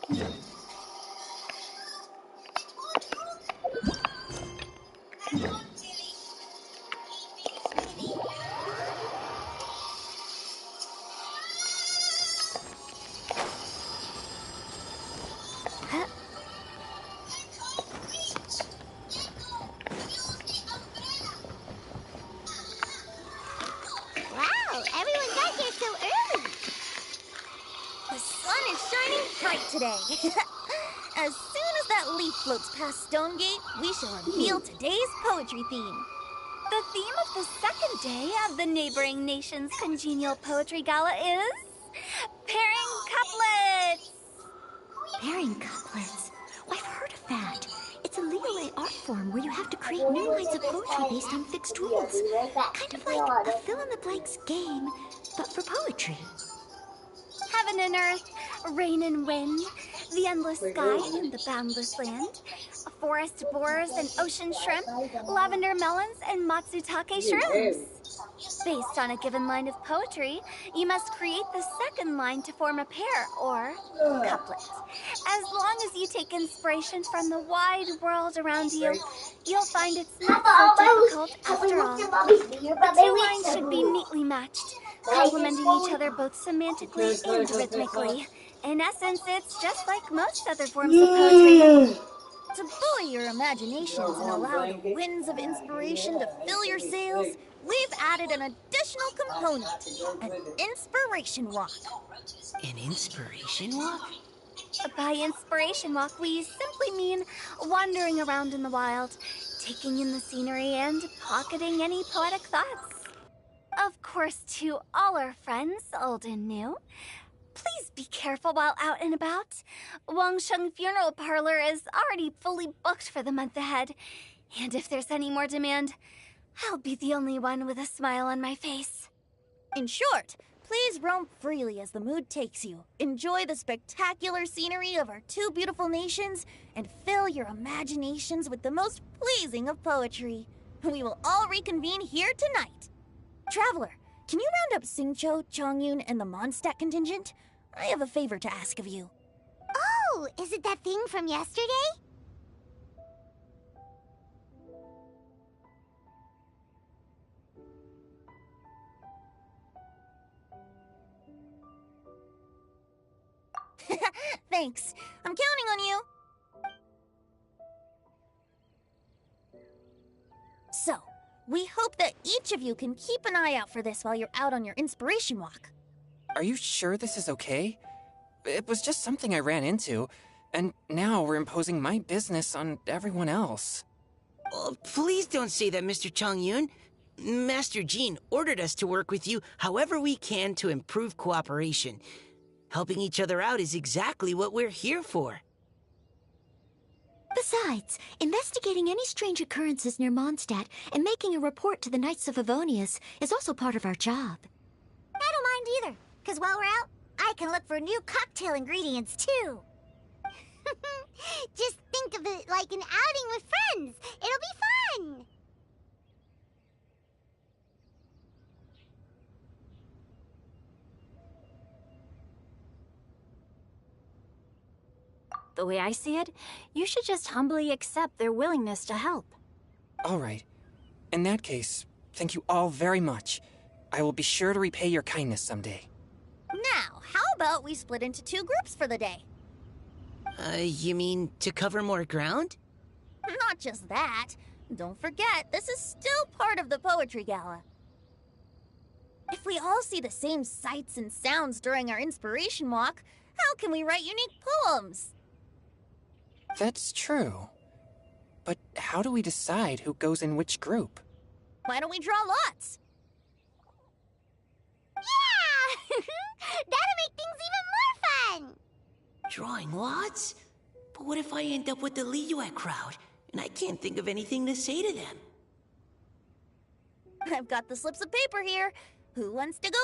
Wow, everyone got here so early. The sun is shining bright today. As soon as that leaf floats past Stonegate, we shall reveal today's poetry theme. The theme of the second day of the neighboring nation's congenial poetry gala is pairing couplets. Pairing couplets? Oh, I've heard of that. It's a legal art form where you have to create new lines of poetry based on fixed rules. Kind of like a fill-in-the-blanks game, but for poetry. Heaven and earth, rain and wind, the endless sky and the boundless land, forest borers and ocean shrimp, lavender melons and matsutake shrooms. Based on a given line of poetry, you must create the second line to form a pair, or couplet. As long as you take inspiration from the wide world around you, you'll find it's not so difficult after all. The two lines should be neatly matched, complementing each other both semantically and rhythmically. In essence, it's just like most other forms of poetry. To buoy your imaginations and allow the winds of inspiration to fill your sails, we've added an additional component, an inspiration walk. An inspiration walk? By inspiration walk, we simply mean wandering around in the wild, taking in the scenery and pocketing any poetic thoughts. Of course, to all our friends, old and new, please be careful while out and about. Wangsheng Funeral Parlor is already fully booked for the month ahead. And if there's any more demand, I'll be the only one with a smile on my face. In short, please roam freely as the mood takes you. Enjoy the spectacular scenery of our two beautiful nations, and fill your imaginations with the most pleasing of poetry. We will all reconvene here tonight. Traveler, can you round up Xingqiu, Chongyun, and the Mondstadt contingent? I have a favor to ask of you. Oh, is it that thing from yesterday? Thanks. I'm counting on you. So, we hope that each of you can keep an eye out for this while you're out on your inspiration walk. Are you sure this is okay? It was just something I ran into, and now we're imposing my business on everyone else. Oh, please don't say that, Mr. Chongyun. Master Jean ordered us to work with you however we can to improve cooperation. Helping each other out is exactly what we're here for. Besides, investigating any strange occurrences near Mondstadt and making a report to the Knights of Favonius is also part of our job. I don't mind either, because while we're out, I can look for new cocktail ingredients, too. Just think of it like an outing with friends. It'll be fun. The way I see it, you should just humbly accept their willingness to help. All right. In that case, thank you all very much. I will be sure to repay your kindness someday. Now, how about we split into two groups for the day? You mean to cover more ground? Not just that. Don't forget, this is still part of the Poetry Gala. If we all see the same sights and sounds during our inspiration walk, how can we write unique poems? That's true. But how do we decide who goes in which group? Why don't we draw lots? Yeah! That'll make things even more fun! Drawing lots? But what if I end up with the Liyue crowd, and I can't think of anything to say to them? I've got the slips of paper here. Who wants to go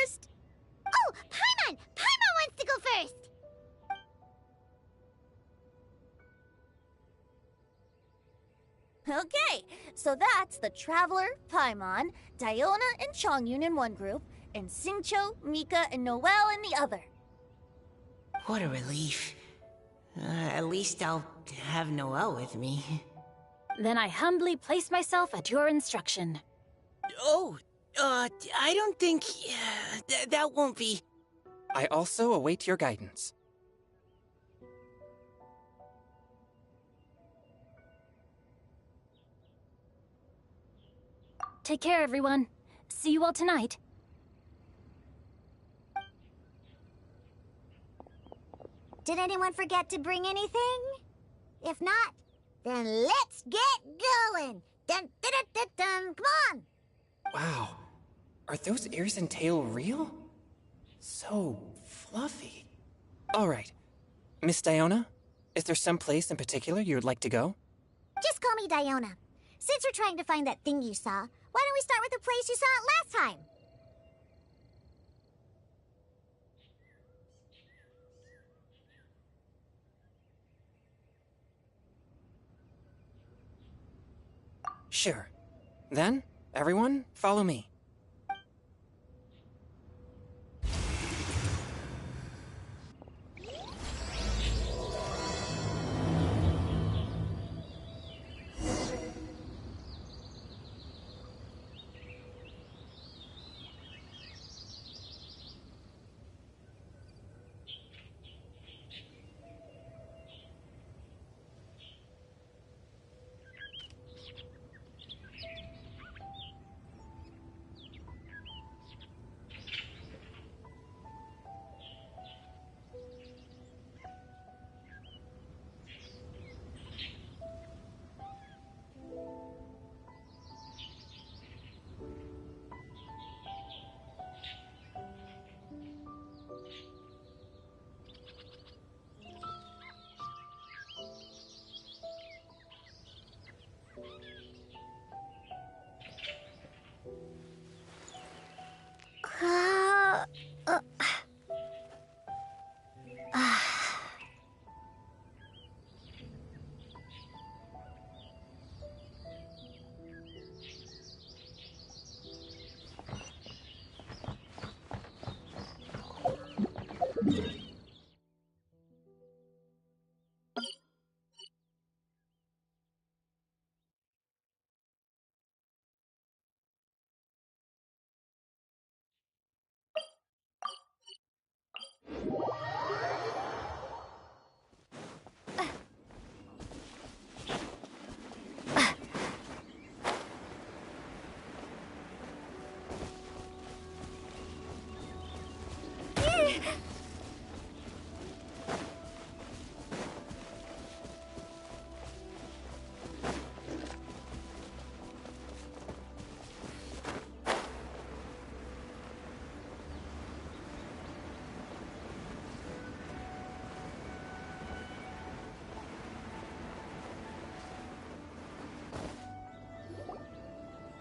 first? Oh, Paimon! Paimon wants to go first! Okay, so that's the Traveler, Paimon, Diona, and Chongyun in one group, and Xingqiu, Mika, and Noelle in the other. What a relief. At least I'll have Noelle with me. Then I humbly place myself at your instruction. Oh, I don't think... that won't be... I also await your guidance. Take care, everyone. See you all tonight. Did anyone forget to bring anything? If not, then let's get going! Dun, dun, dun, dun, dun. Come on! Wow. Are those ears and tail real? So fluffy. All right. Miss Diona, is there some place in particular you would like to go? Just call me Diona. Since we're trying to find that thing you saw, why don't we start with the place you saw it last time? Sure. Then, everyone, follow me.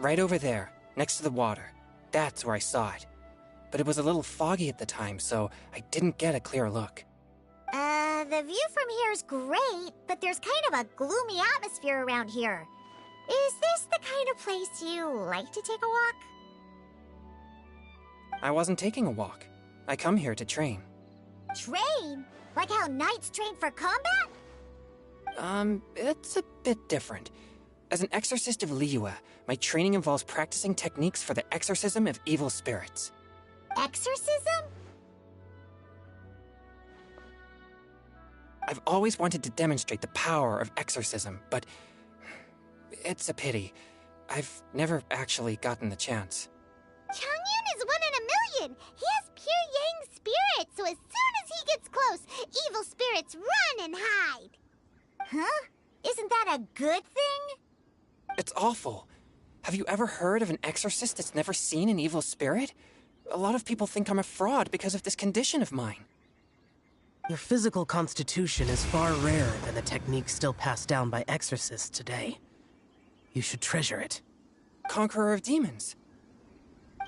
Right over there, next to the water. That's where I saw it. But it was a little foggy at the time, so I didn't get a clear look. The view from here is great, but there's kind of a gloomy atmosphere around here. Is this the kind of place you like to take a walk? I wasn't taking a walk. I come here to train. Train? Like how knights train for combat? It's a bit different. As an exorcist of Liyue, my training involves practicing techniques for the exorcism of evil spirits. Exorcism? I've always wanted to demonstrate the power of exorcism, but it's a pity. I've never actually gotten the chance. Changyun is 1 in a million! He has pure yang spirit, so as soon as he gets close, evil spirits run and hide! Huh? Isn't that a good thing? It's awful. Have you ever heard of an exorcist that's never seen an evil spirit? A lot of people think I'm a fraud because of this condition of mine. Your physical constitution is far rarer than the techniques still passed down by exorcists today. You should treasure it. Conqueror of demons.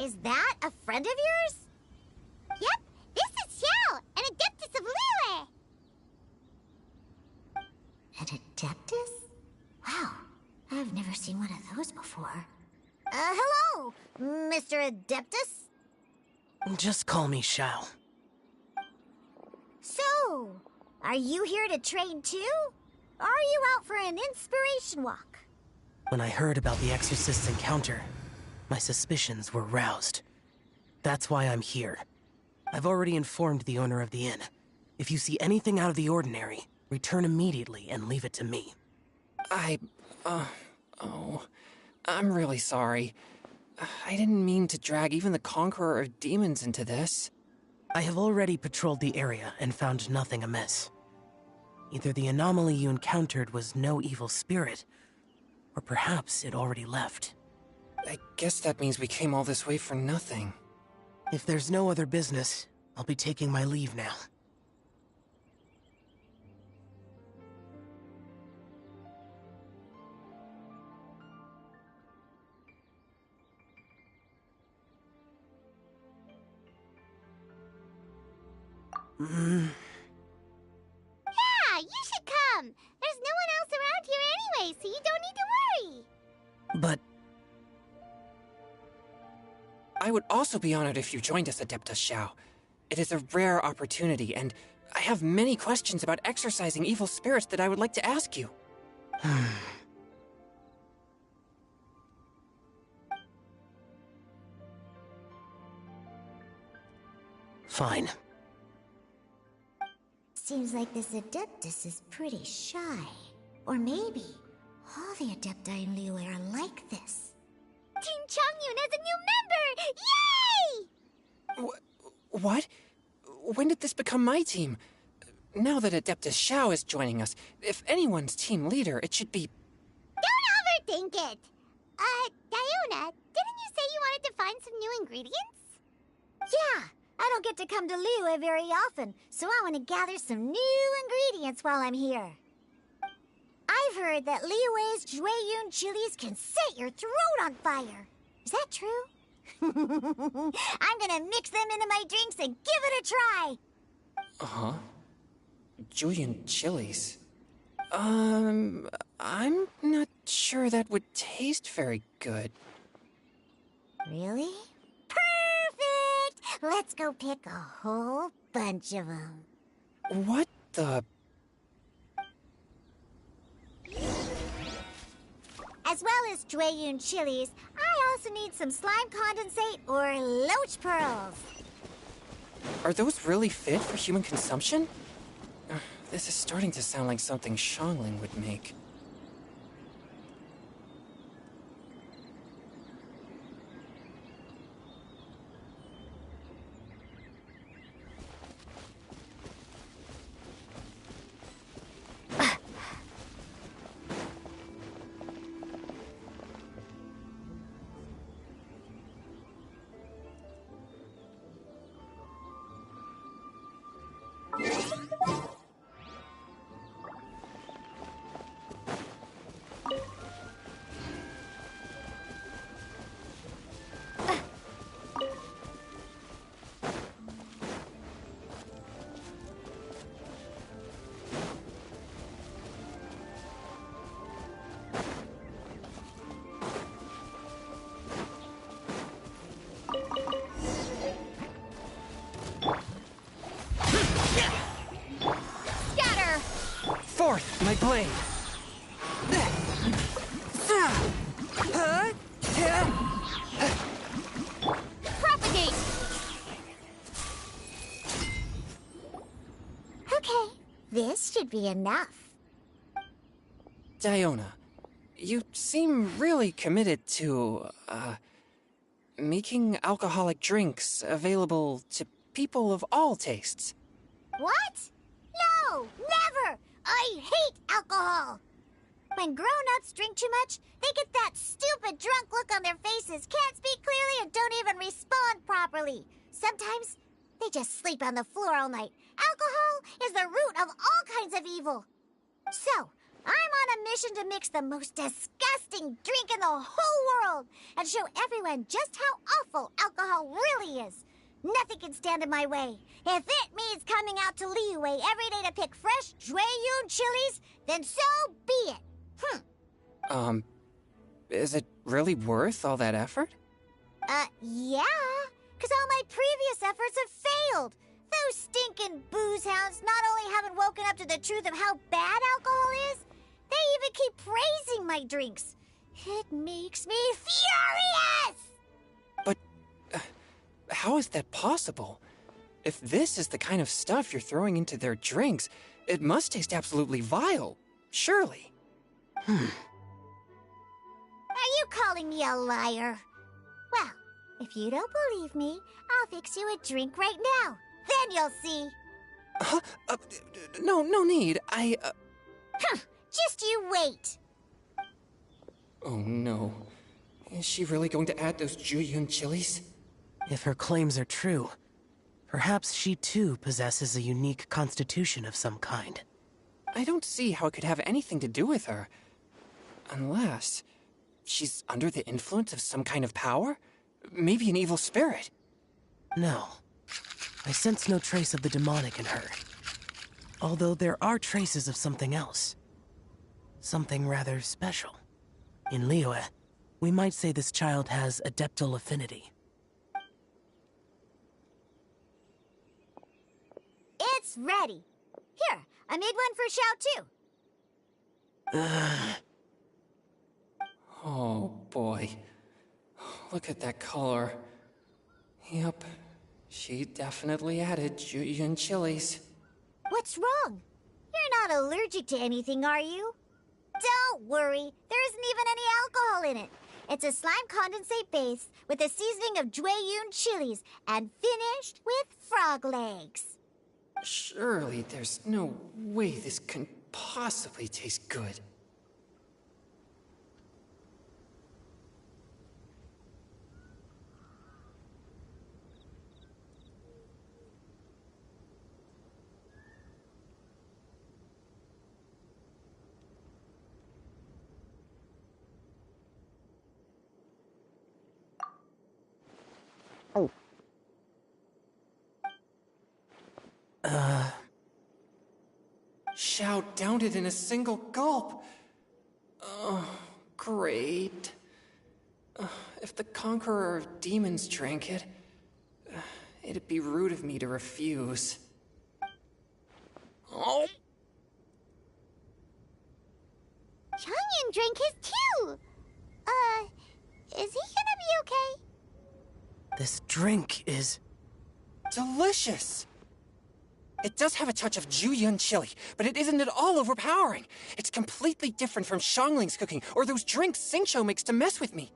Is that a friend of yours? Yep, this is Xiao, an Adeptus of Liyue! An Adeptus? Wow, I've never seen one of those before. Hello, Mr. Adeptus? Just call me Xiao. So, Are you here to train too? Or are you out for an inspiration walk? When I heard about the Exorcist's encounter, my suspicions were roused. That's why I'm here. I've already informed the owner of the inn. If you see anything out of the ordinary, return immediately and leave it to me. I'm really sorry. I didn't mean to drag even the Conqueror of Demons into this. I have already patrolled the area and found nothing amiss. Either the anomaly you encountered was no evil spirit, or perhaps it already left. I guess that means we came all this way for nothing. If there's no other business, I'll be taking my leave now. Yeah, you should come. There's no one else around here anyway, so you don't need to worry. But I would also be honored if you joined us, Adeptus Xiao. It is a rare opportunity, and I have many questions about exorcising evil spirits that I would like to ask you. fine. Seems like this Adeptus is pretty shy. Or maybe all the Adepti in Liyue are like this. Team Changyun has a new member! Yay! What? When did this become my team? Now that Adeptus Xiao is joining us, if anyone's team leader, it should be... Don't overthink it! Diona, didn't you say you wanted to find some new ingredients? Yeah, I don't get to come to Liyue very often, so I want to gather some new ingredients while I'm here. I've heard that Liyue's Jueyun chilies can set your throat on fire. Is that true? I'm gonna mix them into my drinks and give it a try. Uh-huh. Julian chilies. I'm not sure that would taste very good. Really? Perfect! Let's go pick a whole bunch of them. What the... As well as Jueyun chilies, I also need some slime condensate or loach pearls. Are those really fit for human consumption? This is starting to sound like something Xiangling would make. Scatter! Forth, my blade! Propagate! Okay, this should be enough. Diona, you seem really committed to, making alcoholic drinks available to people of all tastes. What? No, never! I hate alcohol! When grown-ups drink too much, they get that stupid drunk look on their faces, can't speak clearly, and don't even respond properly. Sometimes, they just sleep on the floor all night. Alcohol is the root of all kinds of evil. So, I'm on a mission to mix the most disgusting drink in the whole world and show everyone just how awful alcohol really is. Nothing can stand in my way. If it means coming out to Liyue every day to pick fresh Jueyun chilies, then so be it. Is it really worth all that effort? Yeah, because all my previous efforts have failed. You stinking booze hounds not only haven't woken up to the truth of how bad alcohol is, they even keep praising my drinks. It makes me furious! But how is that possible? If this is the kind of stuff you're throwing into their drinks, it must taste absolutely vile. Surely. Are you calling me a liar? Well, if you don't believe me, I'll fix you a drink right now. Then you'll see. Huh? No need. Just you wait. Oh no. Is she really going to add those Juyun chilies? If her claims are true, perhaps she too possesses a unique constitution of some kind. I don't see how it could have anything to do with her. Unless she's under the influence of some kind of power? Maybe an evil spirit. No. I sense no trace of the demonic in her. Although there are traces of something else. Something rather special. In Liyue, we might say this child has adeptal affinity. It's ready. Here, I made one for Xiao too. Oh boy. Look at that color. Yep. She definitely added Juyun chilies. What's wrong? You're not allergic to anything, are you? Don't worry, there isn't even any alcohol in it. It's a slime condensate base with a seasoning of Juyun chilies and finished with frog legs. Surely there's no way this can possibly taste good. Xiao downed it in a single gulp. Oh, great. If the Conqueror of Demons drank it, it'd be rude of me to refuse. Oh. Changyan drank his too. Is he gonna be okay? This drink is... delicious! It does have a touch of Juyun chili, but it isn't at all overpowering. It's completely different from Xiangling's cooking or those drinks Xingqiu makes to mess with me.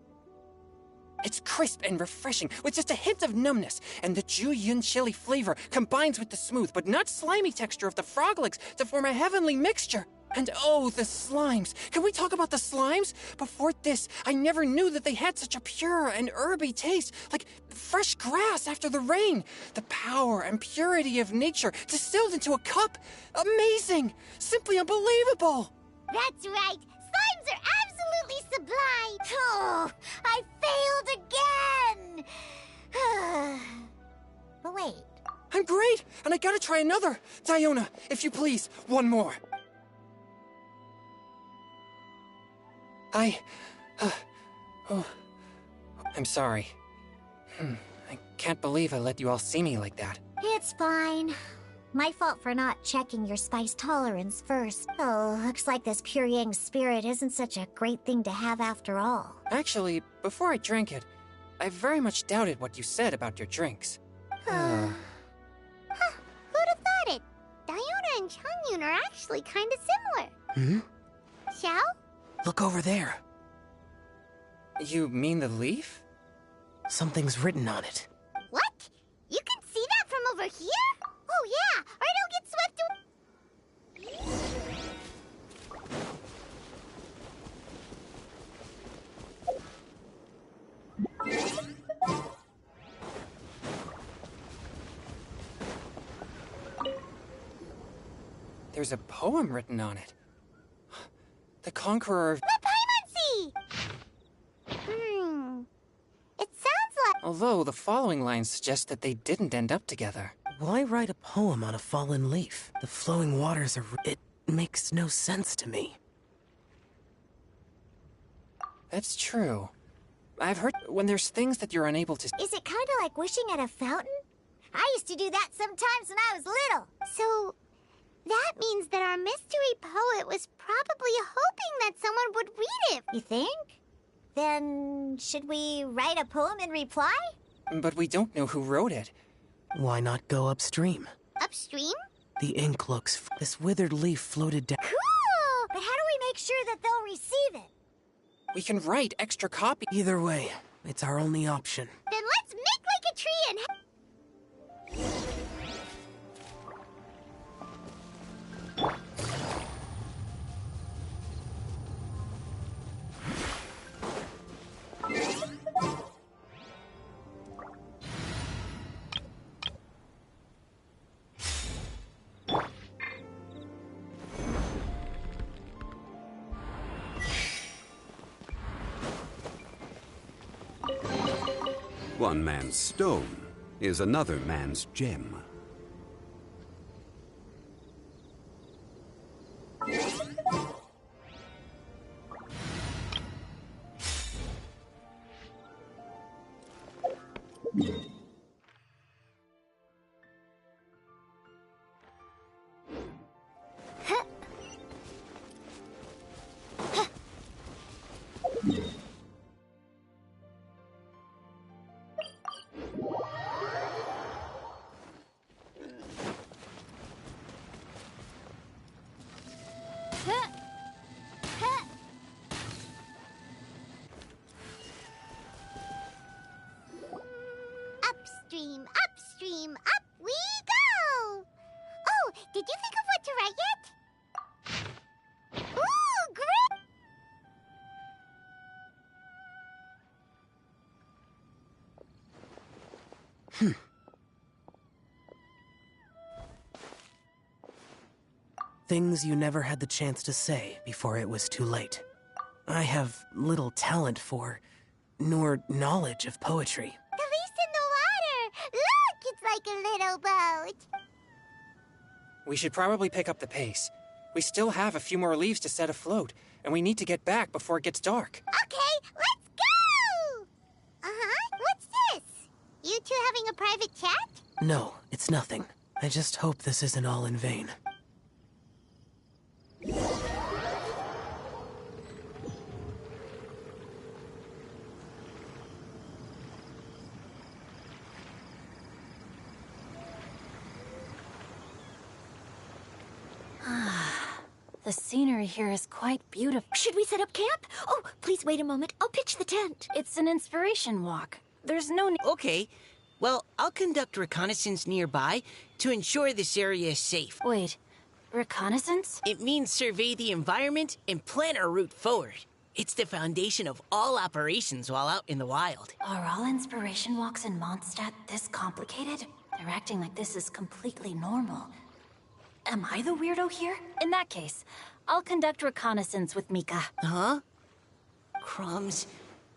It's crisp and refreshing, with just a hint of numbness, and the Juyun chili flavor combines with the smooth but not slimy texture of the frog legs to form a heavenly mixture. And oh, the slimes! Can we talk about the slimes? Before this, I never knew that they had such a pure and herby taste, like fresh grass after the rain. The power and purity of nature distilled into a cup. Amazing! Simply unbelievable! That's right. Slimes are absolutely sublime. Oh, I failed again. But wait. I'm great, and I gotta try another. Diona, if you please, one more. I'm sorry. I can't believe I let you all see me like that. It's fine. My fault for not checking your spice tolerance first. Oh, looks like this Pure Yang spirit isn't such a great thing to have after all. Actually, before I drank it, I very much doubted what you said about your drinks. Who'd have thought it? Diona and Changyun are actually kind of similar. Xiao? Look over there. You mean the leaf? Something's written on it. What? You can see that from over here? Oh yeah, or it'll get swept There's a poem written on it. The Conqueror of... The Paimon It sounds like... Although the following lines suggest that they didn't end up together. Why write a poem on a fallen leaf? The flowing waters are... It makes no sense to me. That's true. I've heard when there's things that you're unable to... Is it kind of like wishing at a fountain? I used to do that sometimes when I was little. So, that means that our mystery poet was probably hoping that someone would read it. You think? Then, should we write a poem in reply? But we don't know who wrote it. Why not go upstream? Upstream? The ink looks... This withered leaf floated down... Cool! But how do we make sure that they'll receive it? We can write extra copies. Either way, it's our only option. Then let's make like a tree and... One man's stone is another man's gem. Upstream, upstream, up we go! Oh, did you think of what to write yet? Ooh, great! Things you never had the chance to say before it was too late. I have little talent for, nor knowledge of poetry. The leaf's in the water! Look, it's like a little boat! We should probably pick up the pace. We still have a few more leaves to set afloat, and we need to get back before it gets dark. Okay, let's go! Uh-huh, what's this? You two having a private chat? No, it's nothing. I just hope this isn't all in vain. The scenery here is quite beautiful. Should we set up camp? Oh, please wait a moment. I'll pitch the tent. It's an inspiration walk. There's no need. Okay. Well, I'll conduct reconnaissance nearby to ensure this area is safe. Wait, reconnaissance? It means survey the environment and plan our route forward. It's the foundation of all operations while out in the wild. Are all inspiration walks in Mondstadt this complicated? They're acting like this is completely normal. Am I the weirdo here? In that case, I'll conduct reconnaissance with Mika. Huh? Crumbs.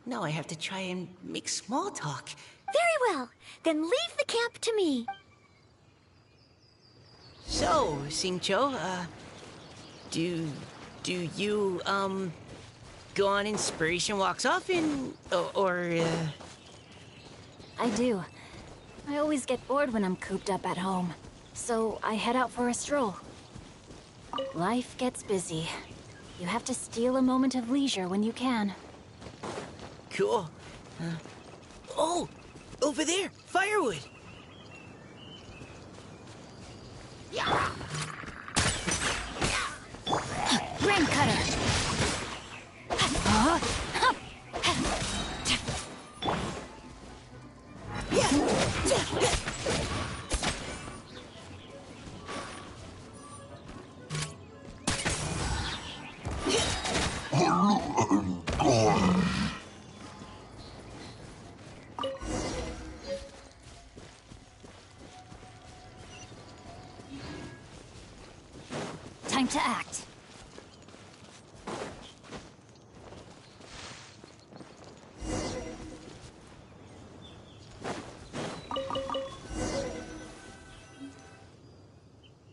Now I have to try and make small talk. Very well. Then leave the camp to me. So, Singcho, do you, go on inspiration walks often? I do. I always get bored when I'm cooped up at home. So I head out for a stroll. Life gets busy. You have to steal a moment of leisure when you can. Cool. Oh! Over there! Firewood! Rain cutter! Time to act.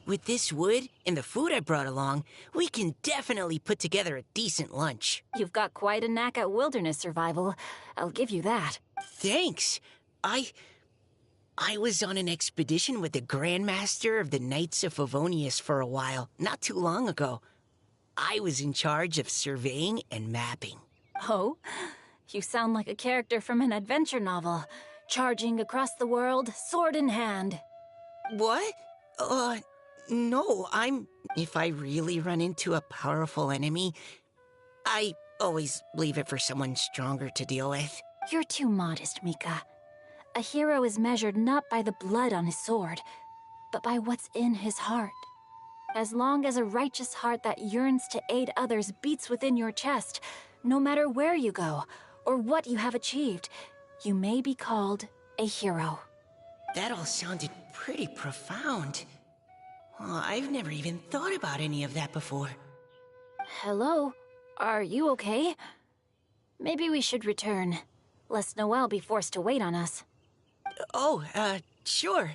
With this wood and the food I brought along, we can definitely put together a decent lunch. You've got quite a knack at wilderness survival. I'll give you that. Thanks. I was on an expedition with the Grandmaster of the Knights of Favonius for a while, not too long ago. I was in charge of surveying and mapping. Oh? You sound like a character from an adventure novel. Charging across the world, sword in hand. What? No, If I really run into a powerful enemy, I always leave it for someone stronger to deal with. You're too modest, Mika. A hero is measured not by the blood on his sword, but by what's in his heart. As long as a righteous heart that yearns to aid others beats within your chest, no matter where you go or what you have achieved, you may be called a hero. That all sounded pretty profound. Oh, I've never even thought about any of that before. Hello? Are you okay? Maybe we should return, lest Noelle be forced to wait on us. Oh, sure.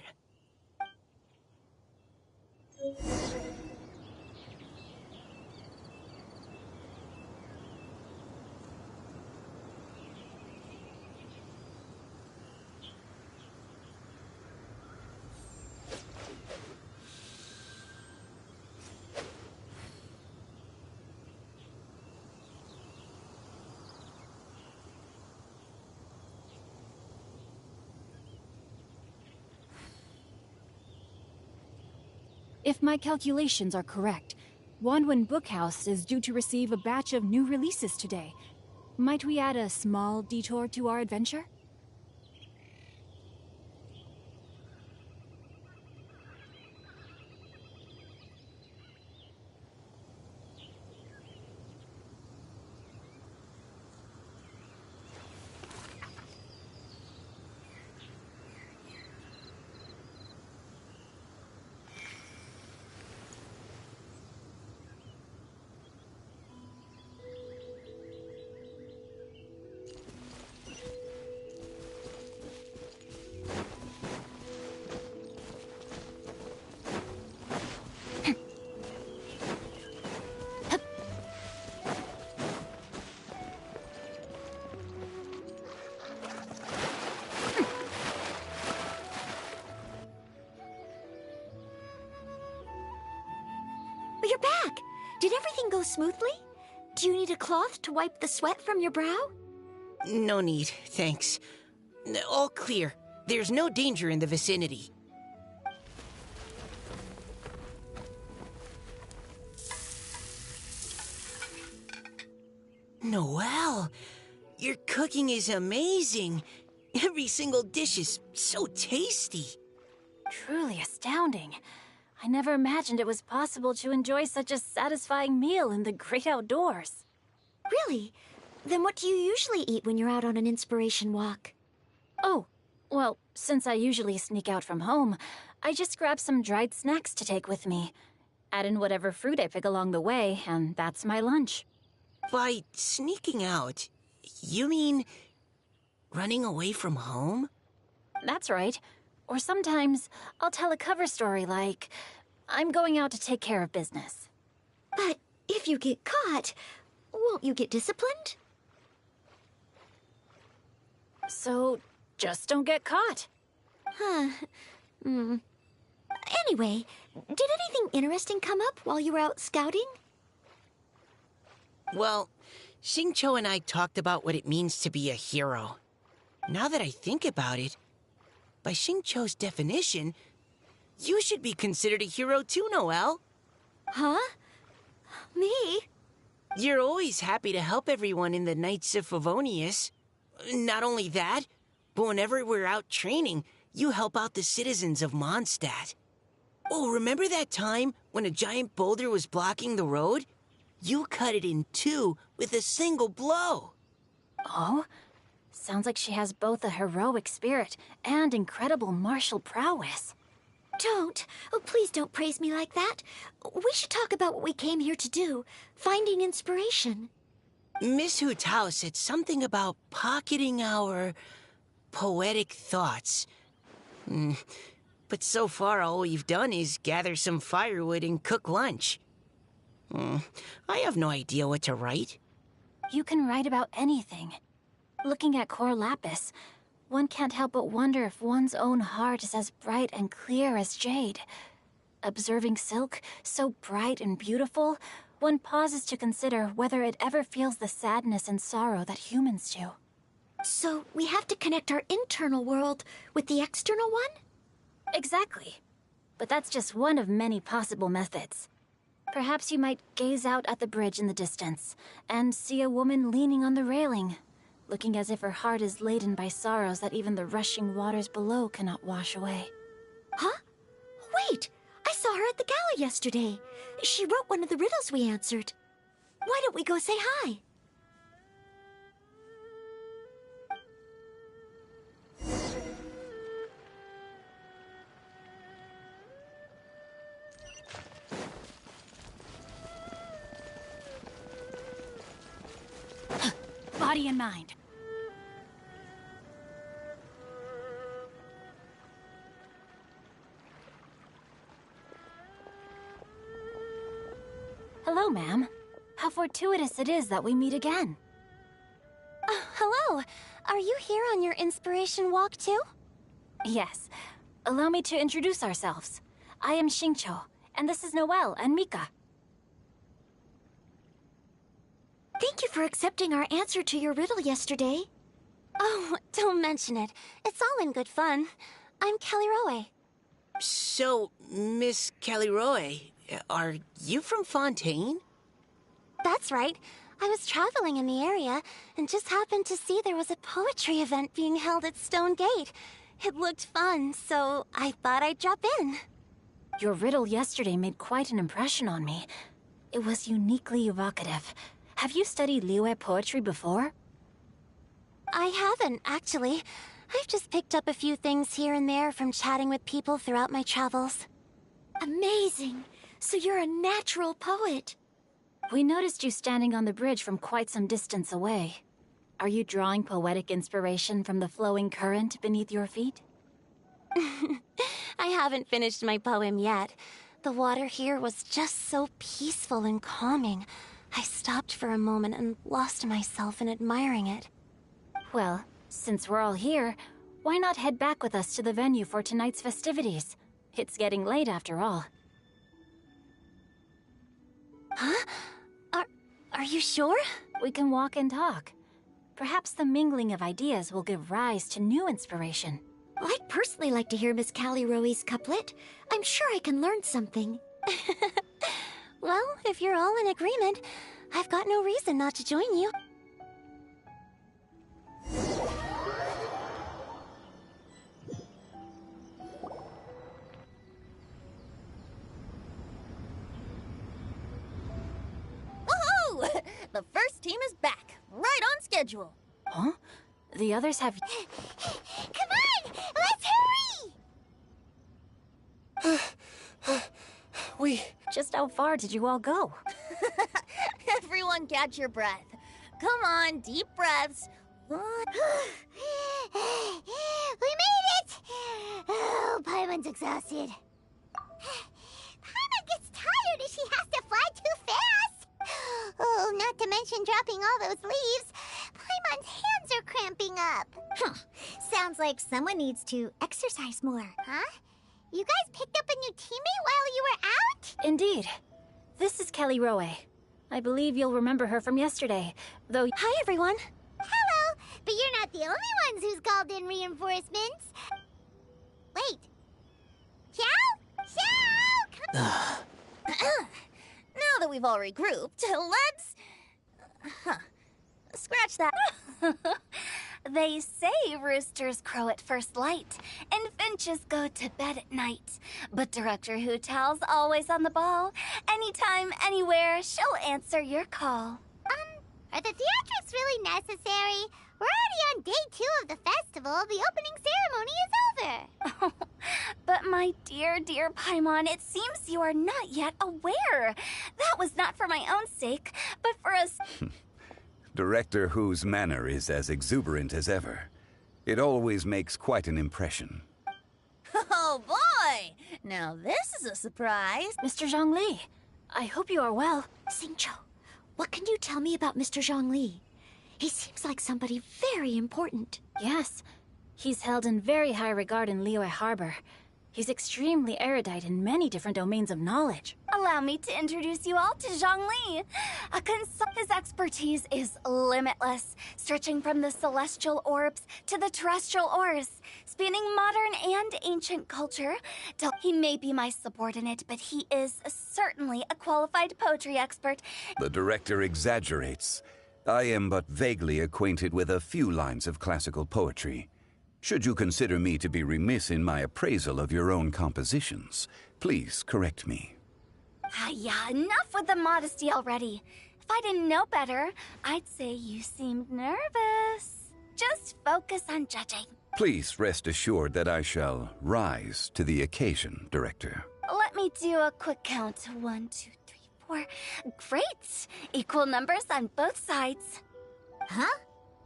If my calculations are correct, Wanwen Bookhouse is due to receive a batch of new releases today. Might we add a small detour to our adventure? You're back! Did everything go smoothly? Do you need a cloth to wipe the sweat from your brow? No need, thanks. All clear. There's no danger in the vicinity. Noelle, your cooking is amazing. Every single dish is so tasty. Truly astounding. I never imagined it was possible to enjoy such a satisfying meal in the great outdoors. Really? Then what do you usually eat when you're out on an inspiration walk? Oh, well, since I usually sneak out from home, I just grab some dried snacks to take with me. Add in whatever fruit I pick along the way, and that's my lunch. By sneaking out, you mean running away from home? That's right. Or sometimes I'll tell a cover story like, I'm going out to take care of business. But if you get caught, won't you get disciplined? So just don't get caught. Huh. Anyway, did anything interesting come up while you were out scouting? Well, Xingqiu and I talked about what it means to be a hero. Now that I think about it, by Xingqiu's definition, you should be considered a hero too, Noelle. Huh? Me? You're always happy to help everyone in the Knights of Favonius. Not only that, but whenever we're out training, you help out the citizens of Mondstadt. Oh, remember that time when a giant boulder was blocking the road? You cut it in two with a single blow. Oh? Sounds like she has both a heroic spirit and incredible martial prowess. Don't. Oh, please don't praise me like that. We should talk about what we came here to do, finding inspiration. Miss Hu Tao said something about pocketing our poetic thoughts. But so far, all we've done is gather some firewood and cook lunch. I have no idea what to write. You can write about anything. Looking at Core Lapis, one can't help but wonder if one's own heart is as bright and clear as jade. Observing silk, so bright and beautiful, one pauses to consider whether it ever feels the sadness and sorrow that humans do. So we have to connect our internal world with the external one? Exactly. But that's just one of many possible methods. Perhaps you might gaze out at the bridge in the distance and see a woman leaning on the railing, looking as if her heart is laden by sorrows that even the rushing waters below cannot wash away. Huh? Wait! I saw her at the gala yesterday. She wrote one of the riddles we answered. Why don't we go say hi? Body and mind. Hello, ma'am. How fortuitous it is that we meet again. Hello. Are you here on your inspiration walk too? Yes. Allow me to introduce ourselves. I am Xingqiu, and this is Noelle and Mika. Thank you for accepting our answer to your riddle yesterday. Oh, don't mention it. It's all in good fun. I'm Kelly Roe. So, Miss Caliroe, are you from Fontaine? That's right. I was traveling in the area and just happened to see there was a poetry event being held at Stone Gate. It looked fun, so I thought I'd drop in. Your riddle yesterday made quite an impression on me. It was uniquely evocative. Have you studied Liyue poetry before? I haven't, actually. I've just picked up a few things here and there from chatting with people throughout my travels. Amazing! So you're a natural poet. We noticed you standing on the bridge from quite some distance away. Are you drawing poetic inspiration from the flowing current beneath your feet? I haven't finished my poem yet. The water here was just so peaceful and calming. I stopped for a moment and lost myself in admiring it. Well, since we're all here, why not head back with us to the venue for tonight's festivities? It's getting late after all. Huh? Are you sure? We can walk and talk. Perhaps the mingling of ideas will give rise to new inspiration. I'd personally like to hear Miss Callie Roe's couplet. I'm sure I can learn something. Well, if you're all in agreement, I've got no reason not to join you. Woohoo! The first team is back, right on schedule. Huh? The others have... Come on! Let's hurry! Just how far did you all go? Everyone catch your breath. Come on, deep breaths. One. We made it! Oh, Paimon's exhausted. Paimon gets tired if she has to fly too fast. Oh, not to mention dropping all those leaves. Paimon's hands are cramping up. Sounds like someone needs to exercise more. Huh? You guys picked up a new teammate while you were out? Indeed. This is Kelly Roe. I believe you'll remember her from yesterday, though... Hi, everyone. Hello, but you're not the only ones who's called in reinforcements. Wait. Xiao? Xiao! Now that we've all regrouped, let's... Scratch that. They say roosters crow at first light, and finches go to bed at night. But Director Hootal's always on the ball. Anytime, anywhere, she'll answer your call. Are the theatrics really necessary? We're already on day 2 of the festival. The opening ceremony is over. But my dear, dear Paimon, it seems you are not yet aware. That was not for my own sake, but for us. Director Who's manner is as exuberant as ever. It always makes quite an impression. Oh boy! Now this is a surprise. Mr. Zhongli, I hope you are well. Xingqiu, what can you tell me about Mr. Zhongli? He seems like somebody very important. Yes, He's held in very high regard in Liyue Harbor. He's extremely erudite in many different domains of knowledge. Allow me to introduce you all to Zhongli. His expertise is limitless, stretching from the celestial orbs to the terrestrial ores, spanning modern and ancient culture. He may be my subordinate, but he is certainly a qualified poetry expert. The director exaggerates. I am but vaguely acquainted with a few lines of classical poetry. Should you consider me to be remiss in my appraisal of your own compositions, please correct me. Yeah, enough with the modesty already. If I didn't know better, I'd say you seemed nervous. Just focus on judging. Please rest assured that I shall rise to the occasion, Director. Let me do a quick count. 1, 2, 3, 4. Great! Equal numbers on both sides. Huh?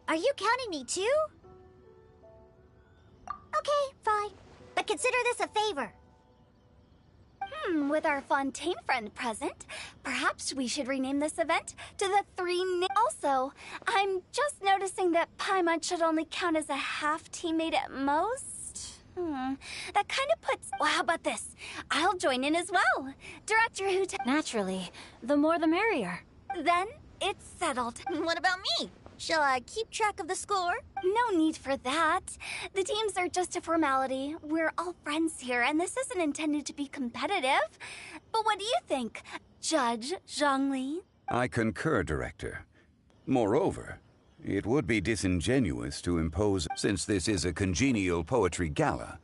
Are you counting me too? Okay, fine. But consider this a favor. With our Fontaine friend present, perhaps we should rename this event to the Three Also, I'm just noticing that Paimon should only count as a half teammate at most. That kind of puts... Well, how about this? I'll join in as well. Director who... Naturally, the more the merrier. Then it's settled. What about me? Shall I keep track of the score? No need for that. The teams are just a formality. We're all friends here, and this isn't intended to be competitive. But what do you think, Judge Zhongli? I concur, Director. Moreover, it would be disingenuous to impose, since this is a congenial poetry gala.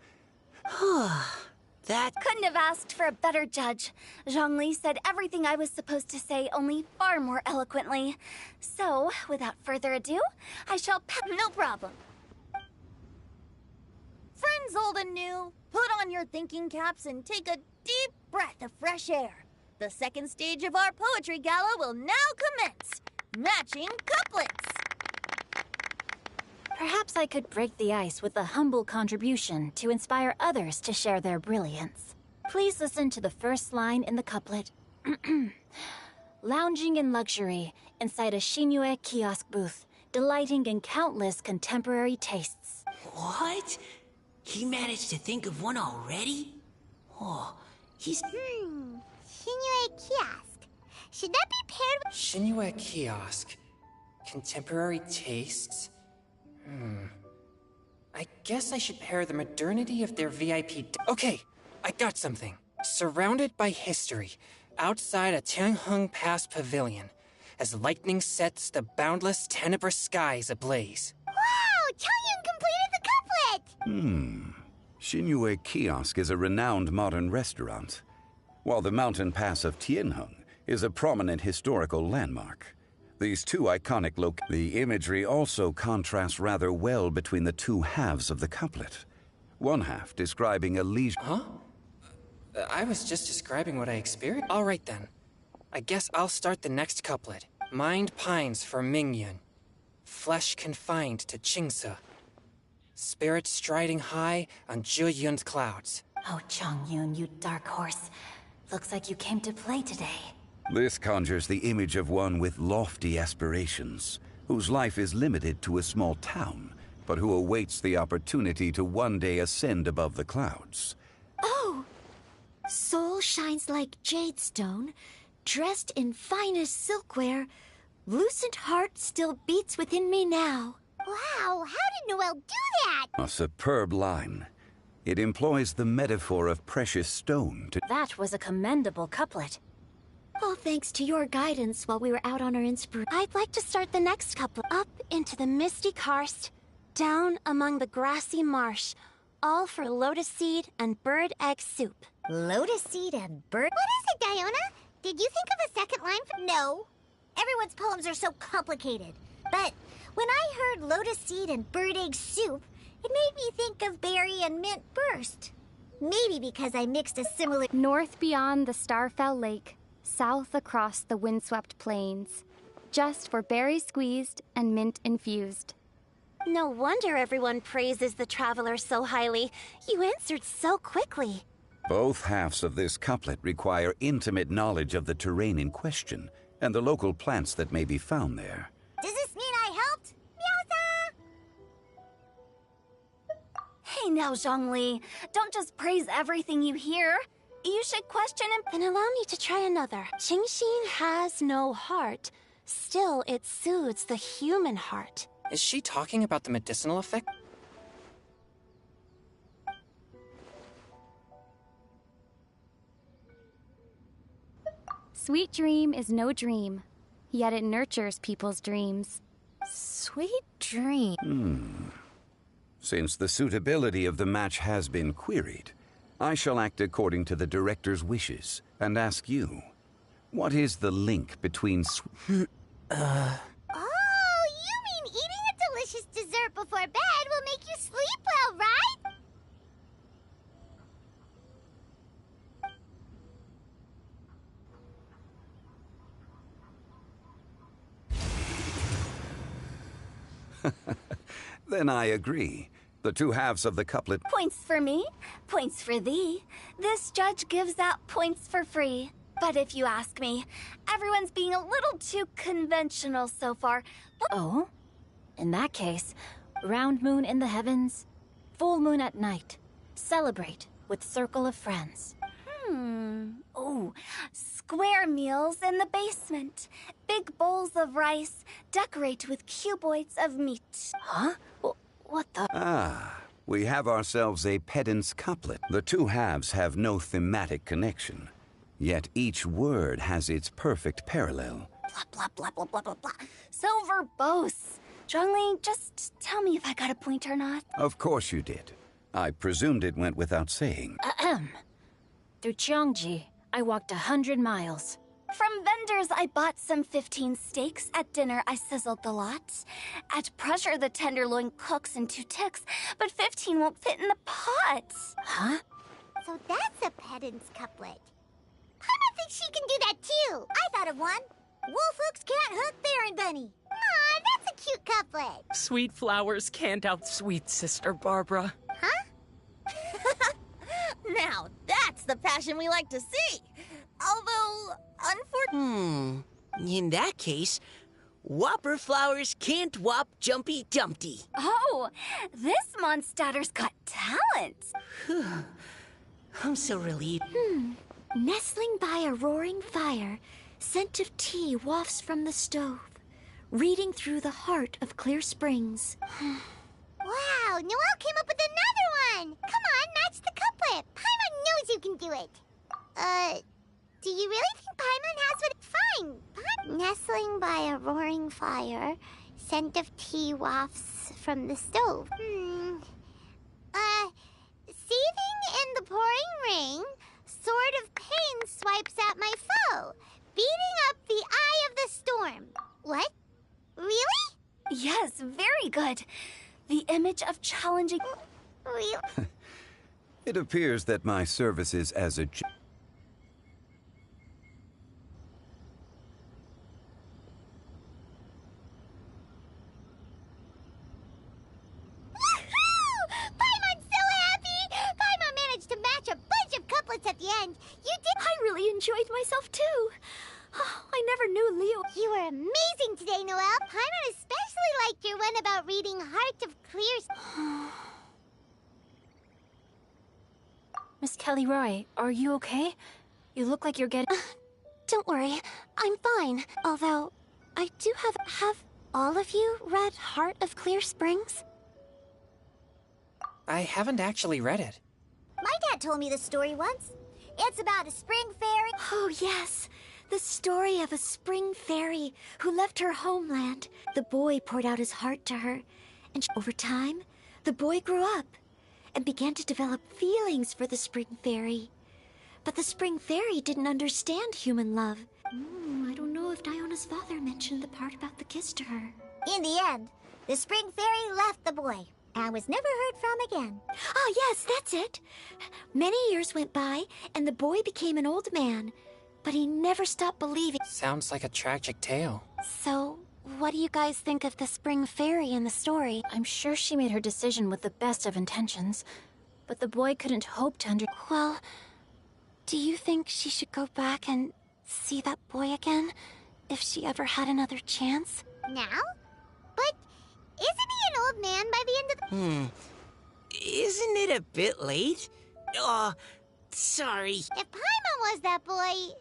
That... Couldn't have asked for a better judge. Zhongli said everything I was supposed to say, only far more eloquently. So, without further ado, I shall No problem. Friends old and new, put on your thinking caps and take a deep breath of fresh air. The second stage of our poetry gala will now commence. Matching couplets. Perhaps I could break the ice with a humble contribution to inspire others to share their brilliance. Please listen to the first line in the couplet. Lounging in luxury inside a Shinue kiosk booth, delighting in countless contemporary tastes. What? He managed to think of one already? Oh, he's... Shinue Kiosk. Should that be paired with... Shinue Kiosk. Contemporary tastes? I guess I should pair the modernity of their VIP... Okay, I got something. Surrounded by history, outside a Tianheng Pass pavilion, as lightning sets the boundless tenebrous skies ablaze. Wow! Changyun completed the couplet! Shinue Kiosk is a renowned modern restaurant, while the mountain pass of Tianheng is a prominent historical landmark. These two iconic The imagery also contrasts rather well between the two halves of the couplet. One half describing a leisure... Huh? I was just describing what I experienced. All right then. I guess I'll start the next couplet. Mind pines for Mingyun. Flesh confined to Qingse. Spirit striding high on Zheyun's clouds. Oh, Changyun, you dark horse. Looks like you came to play today. This conjures the image of one with lofty aspirations, whose life is limited to a small town, but who awaits the opportunity to one day ascend above the clouds. Oh! Soul shines like jade stone, dressed in finest silkware. Lucent heart still beats within me now. Wow, how did Noelle do that? A superb line. It employs the metaphor of precious stone to... That was a commendable couplet. All thanks to your guidance while we were out on our inspiration. I'd like to start the next couplet. Up into the misty karst, down among the grassy marsh, all for lotus seed and bird egg soup. Lotus seed and bird... What is it, Diona? Did you think of a second line for... No. Everyone's poems are so complicated. But when I heard lotus seed and bird egg soup, it made me think of berry and mint burst. Maybe because I mixed a similar... North beyond the Starfell Lake, south across the windswept plains, just for berry squeezed and mint infused. No wonder everyone praises the traveler so highly. You answered so quickly. Both halves of this couplet require intimate knowledge of the terrain in question and the local plants that may be found there. Does this mean I helped? Hey now, Zhongli. Don't just praise everything you hear. You should question and... Then allow me to try another. Qingxin has no heart. Still, it soothes the human heart. Is she talking about the medicinal effect? Sweet dream is no dream, yet it nurtures people's dreams. Sweet dream. Since the suitability of the match has been queried, I shall act according to the director's wishes and ask you, what is the link between Oh, you mean eating a delicious dessert before bed will make you sleep well, right? Then I agree. The two halves of the couplet... Points for me, points for thee. This judge gives out points for free. But if you ask me, everyone's being a little too conventional so far. Oh? In that case, round moon in the heavens, full moon at night. Celebrate with circle of friends. Oh, square meals in the basement. Big bowls of rice, decorate with cuboids of meat. Huh? What the? Ah, we have ourselves a pedant's couplet. The two halves have no thematic connection, yet each word has its perfect parallel. Blah, blah, blah, blah, blah, blah, blah. So verbose. Zhongli, just tell me if I got a point or not. Of course you did. I presumed it went without saying. Ahem. Through Cheongji, I walked 100 miles. From vendors, I bought some 15 steaks. At dinner, I sizzled the lot. At pressure, the tenderloin cooks in 2 ticks, but 15 won't fit in the pot. Huh? So that's a pedant's couplet. Paimon thinks she can do that too. I thought of one. Wolf hooks can't hook Baron Bunny. Aw, that's a cute couplet. Sweet flowers can't outsweet Sister Barbara. Huh? Now, that's the passion we like to see. Although, unfortunately... In that case, Whopper flowers can't whop Jumpy Dumpty. Oh, this monster's got talent. I'm so relieved. Nestling by a roaring fire, scent of tea wafts from the stove, reading through the heart of Clear Springs. Wow, Noelle came up with another one. Come on, match the couplet. Paimon knows you can do it. Do you really think Paimon has what? Fine. Nestling by a roaring fire, scent of tea wafts from the stove. Seething in the pouring rain, sword of pain swipes at my foe, beating up the eye of the storm. What? Really? Yes, very good. The image of challenging... Really? It appears that my services as a... Paimon's so happy! Paimon managed to match a bunch of couplets at the end. You did... I really enjoyed myself too. Oh, I never knew Leo. You were amazing today, Noelle. Paimon especially liked your one about reading Heart of Clear... Miss Kelly Roy, are you okay? You look like you're getting... Don't worry, I'm fine. Although, I do have all of you read Heart of Clear Springs? I haven't actually read it. My dad told me the story once. It's about a spring fairy. Oh, yes. The story of a spring fairy who left her homeland. The boy poured out his heart to her, and over time, the boy grew up and began to develop feelings for the spring fairy. But the spring fairy didn't understand human love. I don't know if Diona's father mentioned the part about the kiss to her. In the end, the spring fairy left the boy and was never heard from again. Oh, yes, that's it. Many years went by, and the boy became an old man, but he never stopped believing. Sounds like a tragic tale. So, what do you guys think of the spring fairy in the story? I'm sure she made her decision with the best of intentions, but the boy couldn't hope to Well, do you think she should go back and see that boy again, if she ever had another chance? Now? But isn't he an old man by the end of the... isn't it a bit late? Oh, sorry. If Paimon was that boy...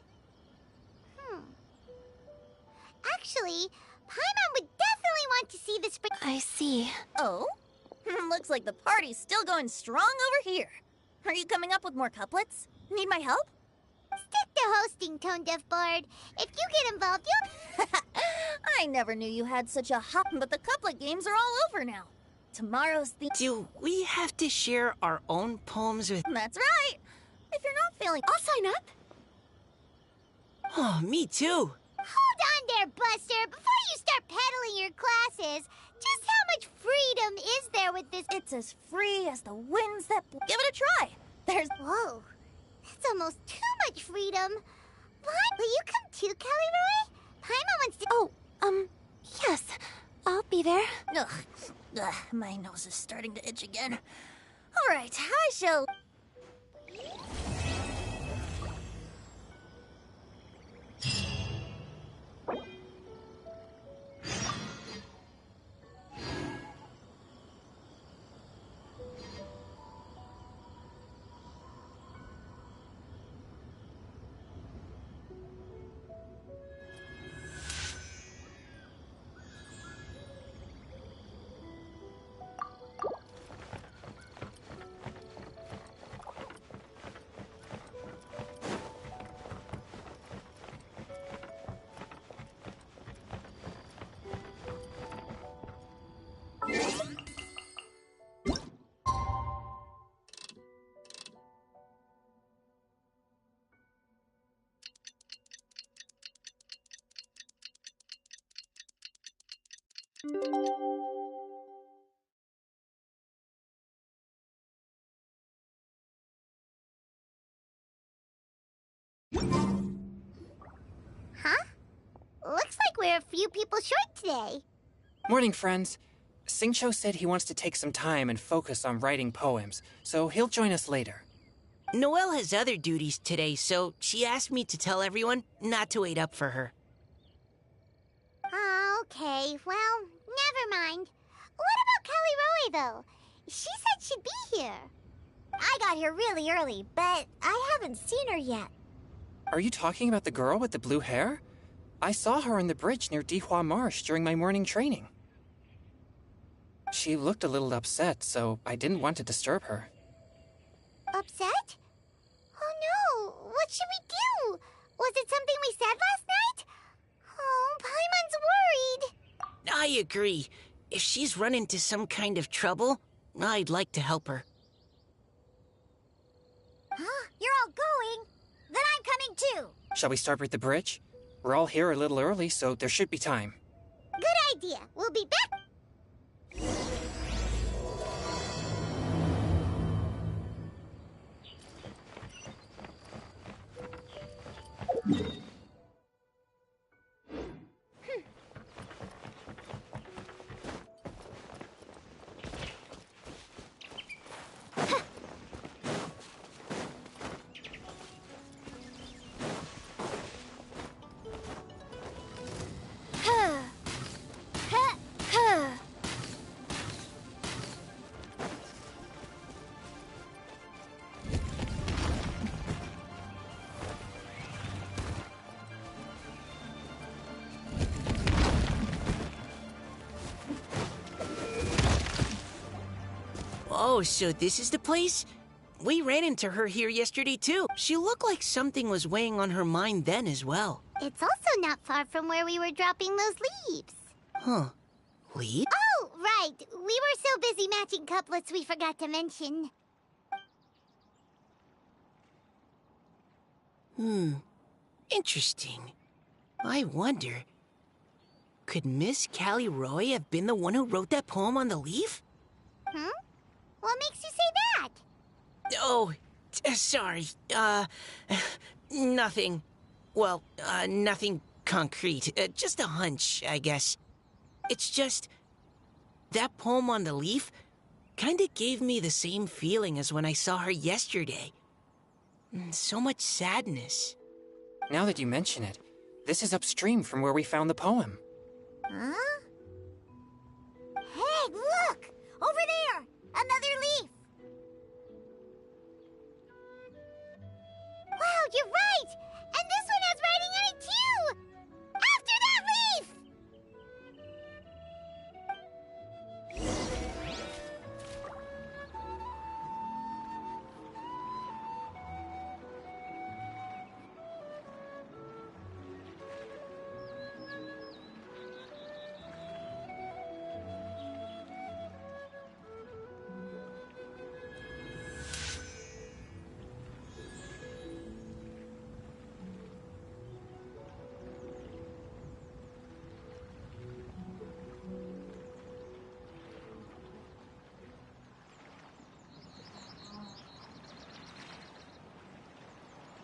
Actually, Paimon would definitely want to see the spring... I see. Oh? Looks like the party's still going strong over here. Are you coming up with more couplets? Need my help? Stick to hosting, Tone Deaf Bard. If you get involved, you'll... I never knew you had such a hop, but the couplet games are all over now. Tomorrow's theme... Do we have to share our own poems with... That's right. If you're not feeling... I'll sign up. Oh, me too. Hold on there, Buster. Before you start peddling your classes, just how much freedom is there with this... It's as free as the winds that... Give it a try. There's... Whoa. That's almost too much freedom. What? Will you come too, Kelly Roy? Paimon wants to... Oh, yes. I'll be there. Ugh, my nose is starting to itch again. All right, I shall... Huh? Looks like we're a few people short today. Morning, friends. Singcho said he wants to take some time and focus on writing poems, so he'll join us later. Noelle has other duties today, so she asked me to tell everyone not to wait up for her. Oh, okay. Well, never mind. What about Kelly Roy, though? She said she'd be here. I got here really early, but I haven't seen her yet. Are you talking about the girl with the blue hair? I saw her on the bridge near Dihua Marsh during my morning training. She looked a little upset, so I didn't want to disturb her. Upset? Oh no, what should we do? Was it something we said last night? Oh, Paimon's worried. I agree. If she's run into some kind of trouble, I'd like to help her. Huh? You're all going? Then I'm coming too. Shall we start with the bridge? We're all here a little early, so there should be time. Good idea. We'll be back. Oh, so this is the place? We ran into her here yesterday, too. She looked like something was weighing on her mind then as well. It's also not far from where we were dropping those leaves. Huh. Lead? Oh, right. We were so busy matching couplets we forgot to mention. Interesting. I wonder, could Miss Callie Roy have been the one who wrote that poem on the leaf? What makes you say that? Oh, sorry. Nothing. Well, nothing concrete. Just a hunch, I guess. It's just, that poem on the leaf kinda gave me the same feeling as when I saw her yesterday. So much sadness. Now that you mention it, this is upstream from where we found the poem. Huh? Hey, look! Over there! Another leaf! you're right! And this one has writing on it too! After that leaf!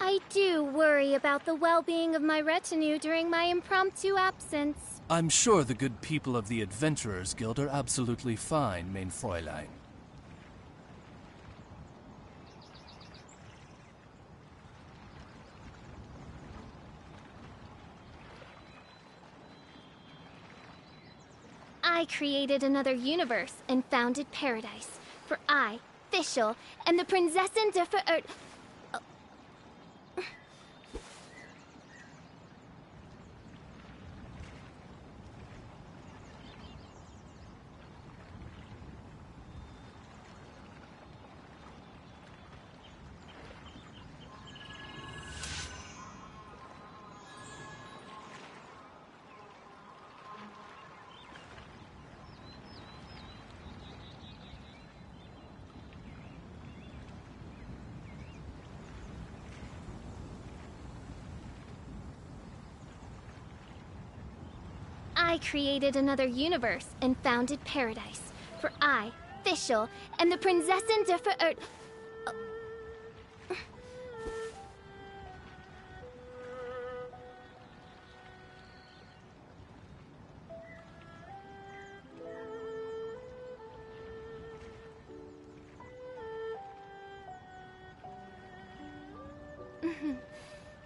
I do worry about the well-being of my retinue during my impromptu absence. I'm sure the good people of the Adventurers Guild are absolutely fine, mein Fräulein. I created another universe and founded paradise. For I, Fischl, am the Prinzessin der Verirrt... I created another universe and founded paradise. For I, Fischl, am the Prinzessin der Verirrt...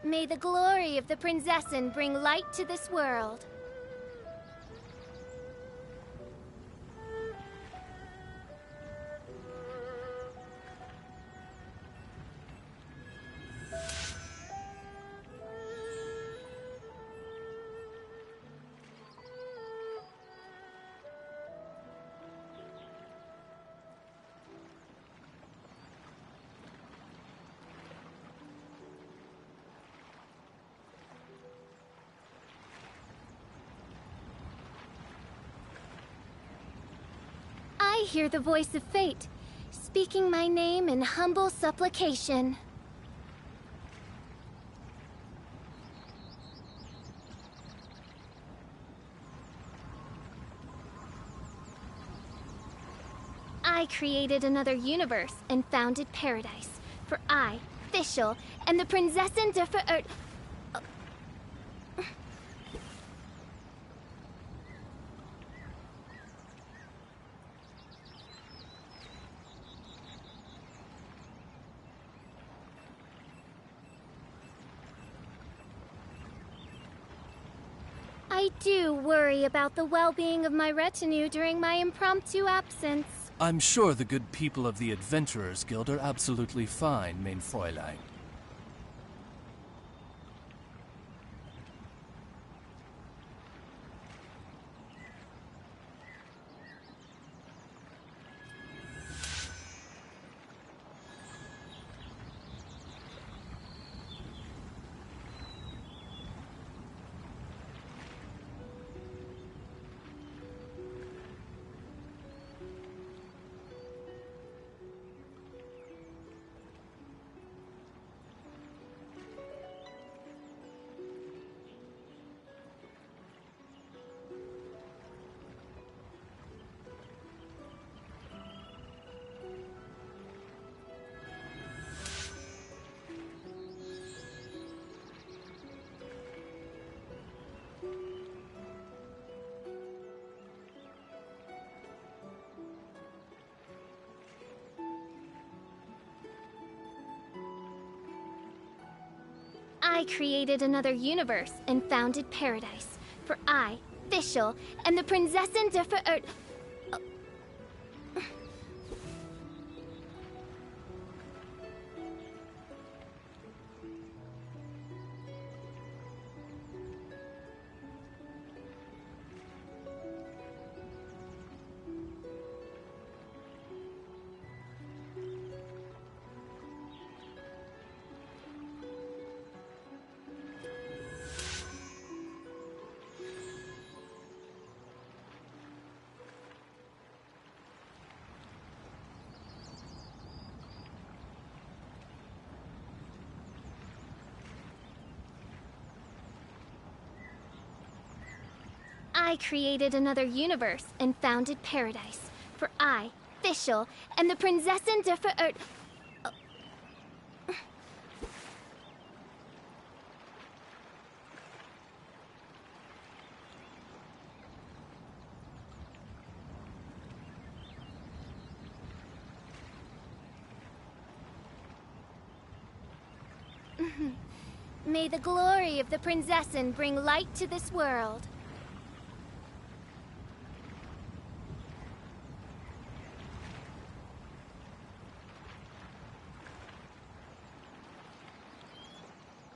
May the glory of the Prinzessin bring light to this world. I hear the voice of fate, speaking my name in humble supplication. I created another universe and founded paradise. For I, Fischl, am the Prinzessin der Verirrt... I do worry about the well-being of my retinue during my impromptu absence. I'm sure the good people of the Adventurers Guild are absolutely fine, mein Fräulein. I created another universe and founded paradise. For I, Fischl, am the Prinzessin der Verirrt... I created another universe and founded paradise. For I, Fischl, am the Prinzessin der Verirrt... May the glory of the Prinzessin bring light to this world.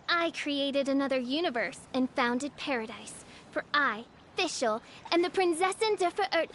I created another universe and founded paradise. For I, Fischl, am the Prinzessin der Verirrt...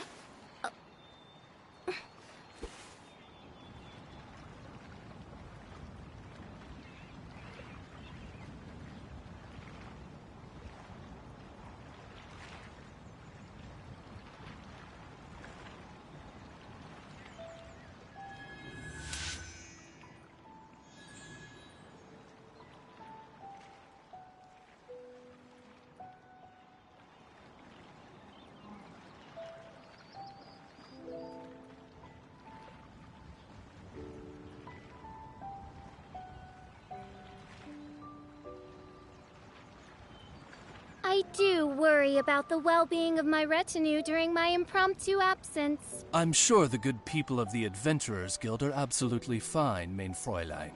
I do worry about the well-being of my retinue during my impromptu absence. I'm sure the good people of the Adventurers Guild are absolutely fine, mein Fräulein.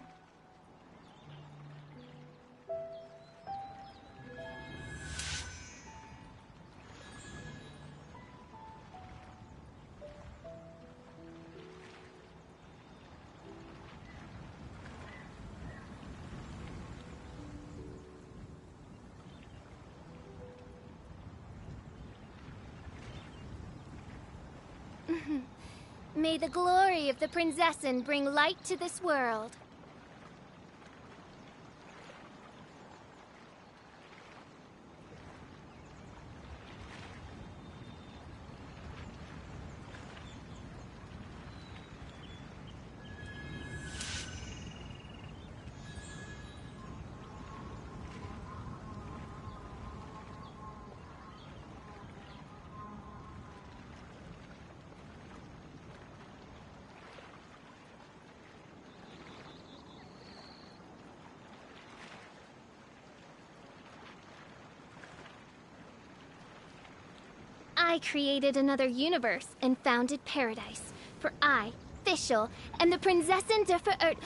May the glory of the Prinzessin bring light to this world. I created another universe and founded paradise. For I, Fischl, am the Prinzessin der Verirrt...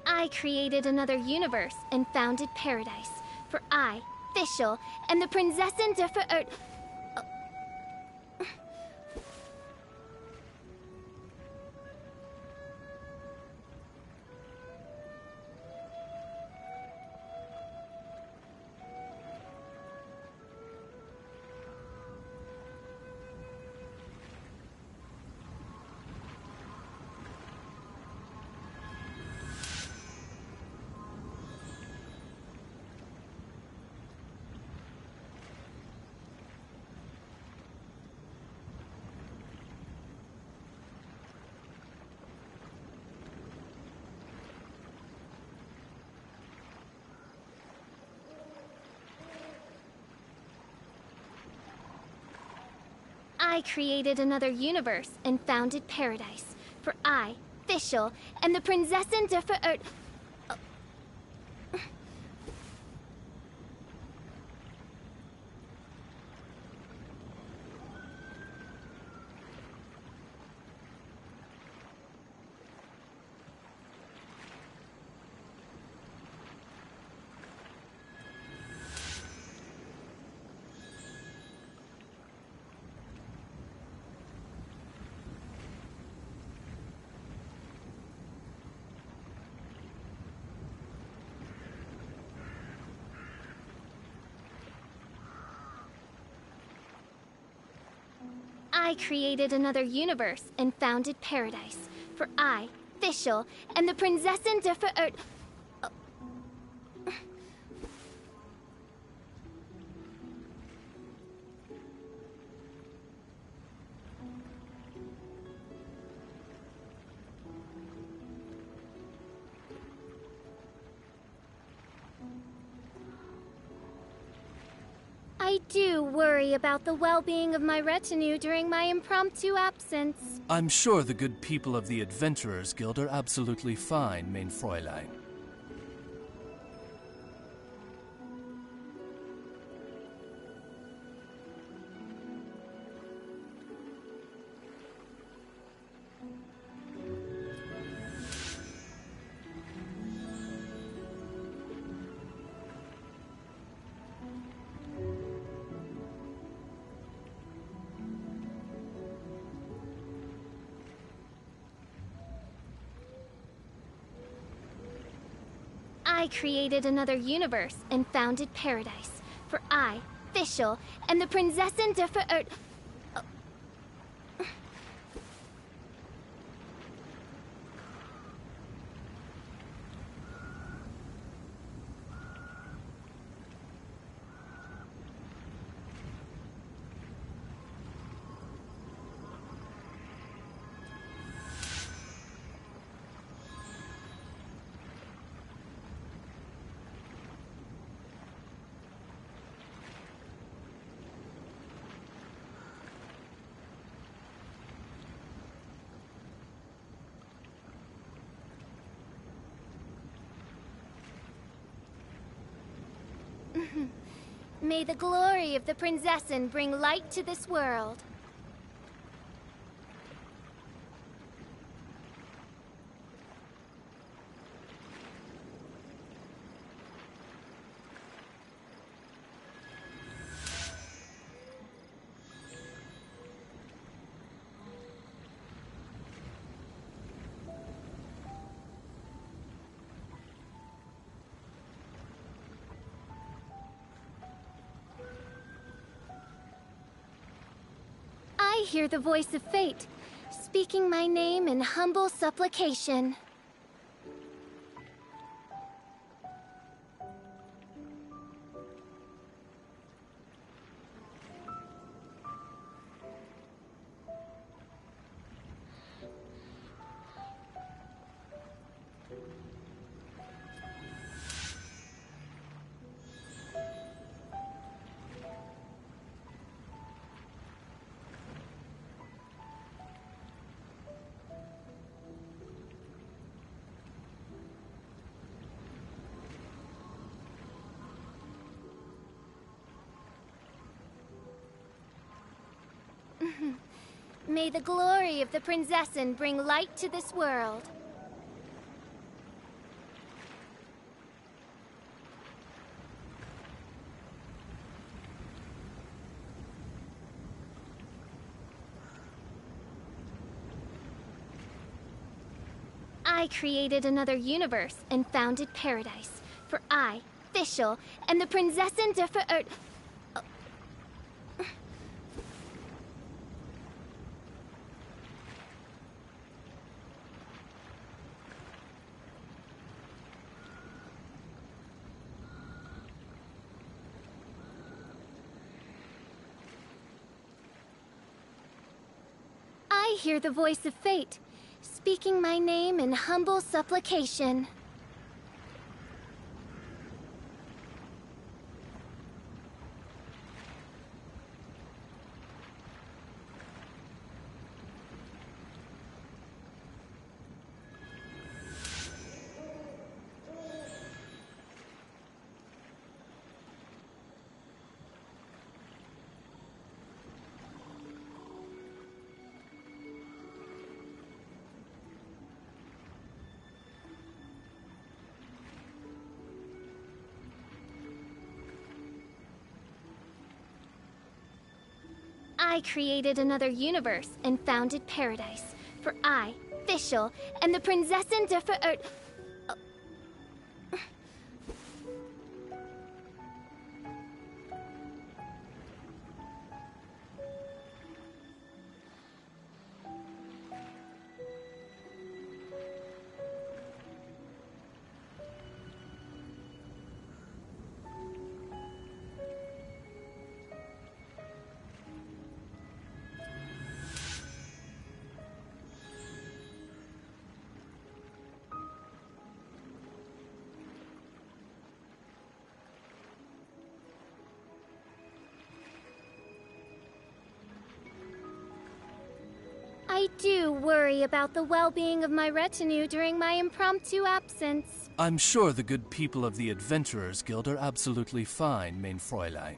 I created another universe and founded paradise. For I, Fischl, am the Prinzessin der Verirrt... I created another universe and founded paradise. For I, Fischl, am the Prinzessin der Verirrt... I created another universe and founded paradise. For I, Fischl, am the Prinzessin der Verirrt... I do worry about the well-being of my retinue during my impromptu absence. I'm sure the good people of the Adventurers Guild are absolutely fine, mein Fräulein. I created another universe and founded paradise. For I, Fischl, am the Prinzessin der Verirrt... May the glory of the Prinzessin bring light to this world. I hear the voice of fate, speaking my name in humble supplication. May the glory of the Prinzessin bring light to this world. I created another universe and founded paradise. For I, Fischl, am the Prinzessin der Verirrt... I hear the voice of fate, speaking my name in humble supplication. I created another universe and founded paradise. For I, Fischl, am the Prinzessin der Verirrt... do worry about the well-being of my retinue during my impromptu absence. I'm sure the good people of the Adventurers Guild are absolutely fine, mein Fräulein.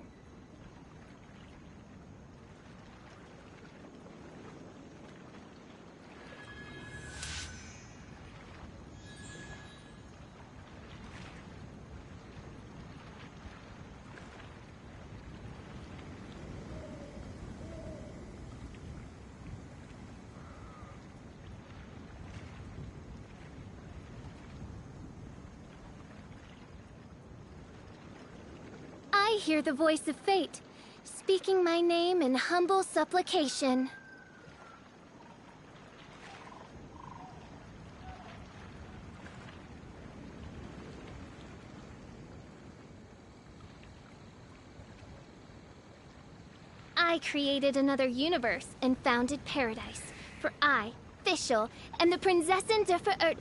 I hear the voice of fate, speaking my name in humble supplication. I created another universe and founded paradise. For I, Fischl, am the Prinzessin der Verirrt...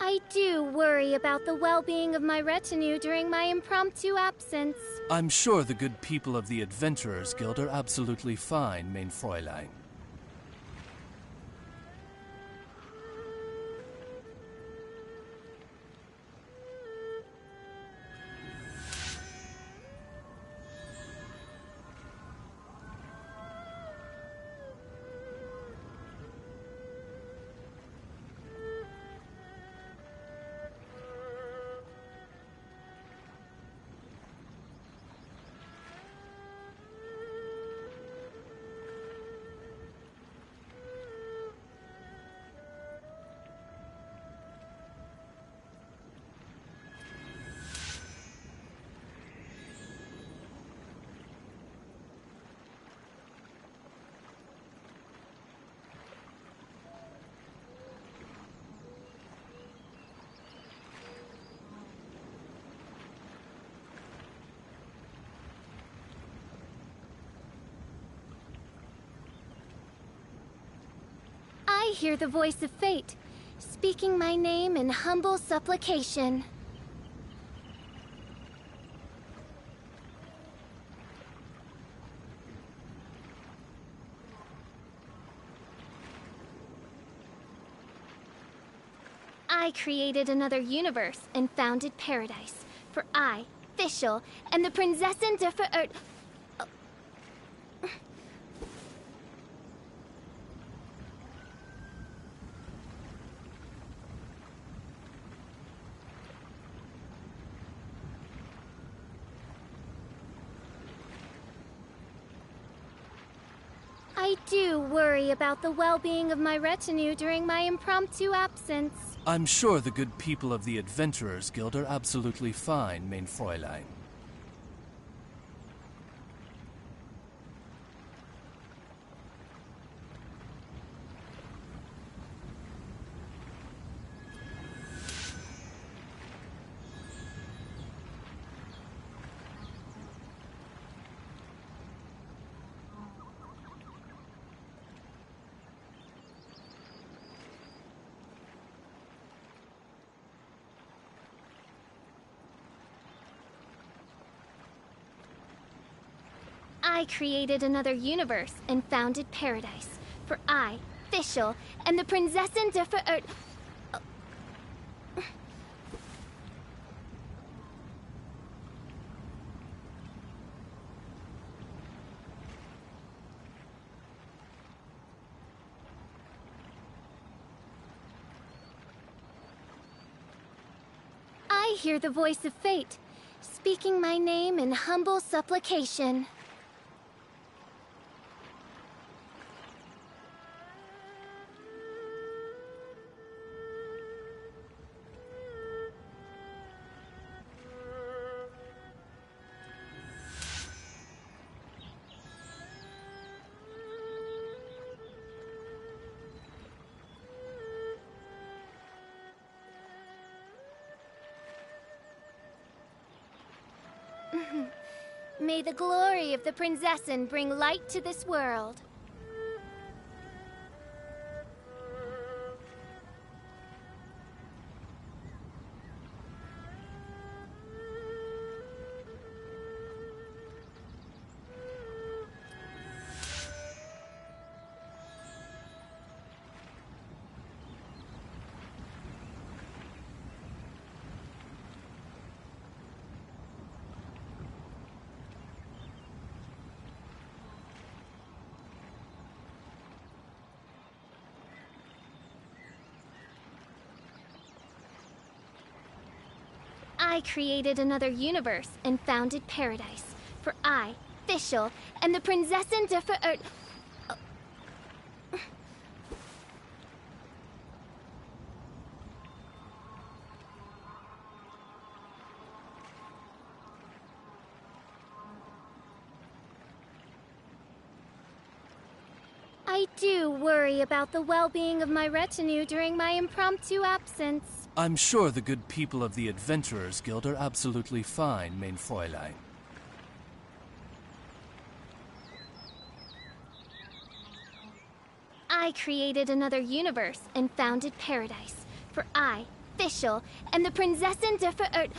I do worry about the well-being of my retinue during my impromptu absence. I'm sure the good people of the Adventurers Guild are absolutely fine, mein Fräulein. I hear the voice of fate, speaking my name in humble supplication. I created another universe and founded paradise. For I, Fischl, am the Prinzessin der Verirrt... I do worry about the well-being of my retinue during my impromptu absence. I'm sure the good people of the Adventurers Guild are absolutely fine, mein Fräulein. I created another universe and founded paradise. For I, Fischl, am the Prinzessin der Verirrt... I hear the voice of fate, speaking my name in humble supplication. May the glory of the Prinzessin bring light to this world. I created another universe and founded paradise. For I, Fischl, am the Prinzessin de I do worry about the well-being of my retinue during my impromptu absence. I'm sure the good people of the Adventurers Guild are absolutely fine, mein Fräulein. I created another universe and founded paradise. For I, Fischl, am the Prinzessin de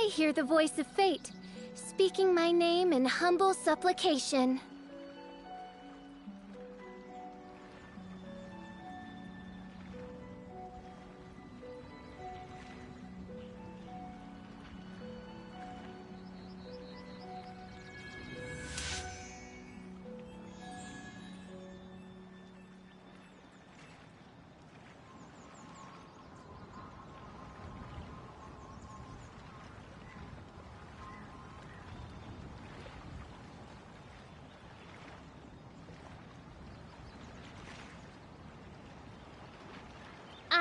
I hear the voice of fate, speaking my name in humble supplication.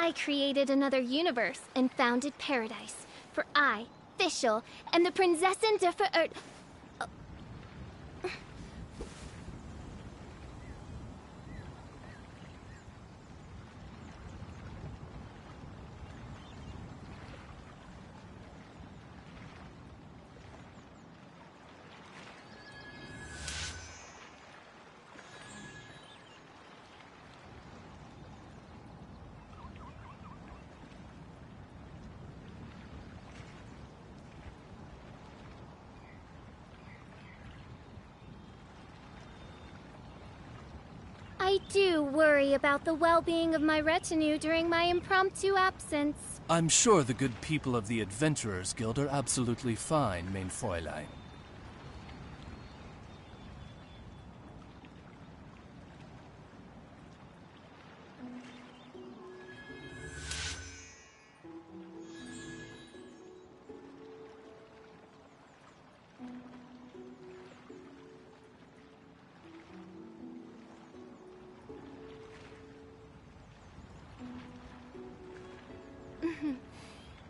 I created another universe and founded paradise. For I, Fischl, am the Prinzessin de I do worry about the well-being of my retinue during my impromptu absence. I'm sure the good people of the Adventurers Guild are absolutely fine, mein Fräulein.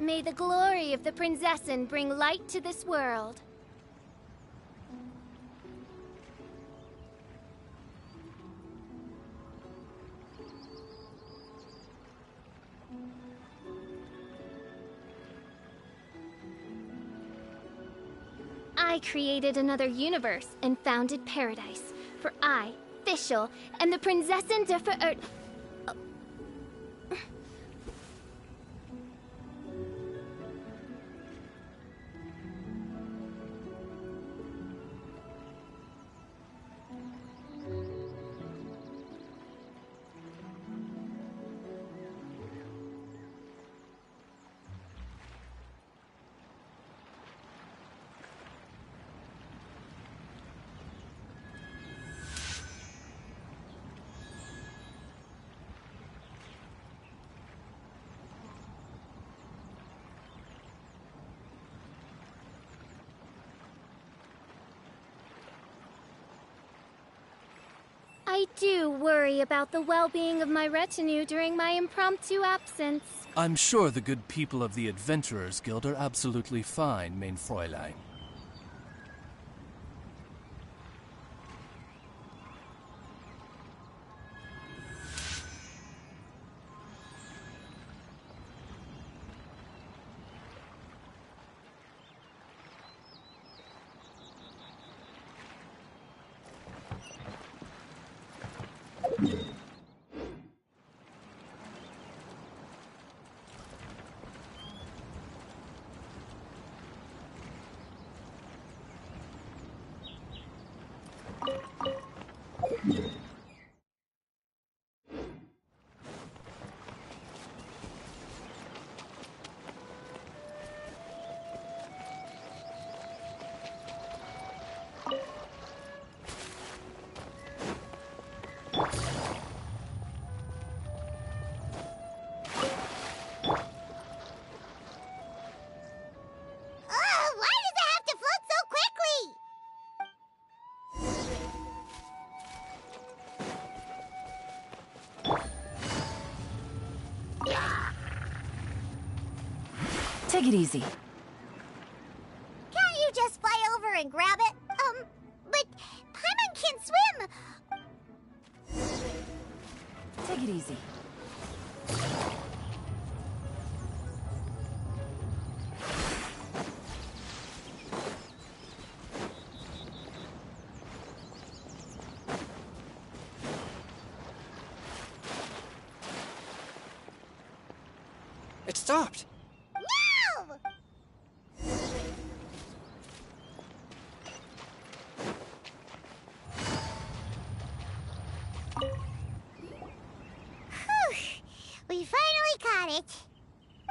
May the glory of the Prinzessin bring light to this world. I created another universe and founded paradise. For I, Fischl, am the Prinzessin de I do worry about the well-being of my retinue during my impromptu absence. I'm sure the good people of the Adventurers Guild are absolutely fine, mein Fräulein. Why does it have to float so quickly? Take it easy. Can't you just fly over and grab it? But Paimon can't swim. Take it easy. It stopped. No! Whew. We finally caught it.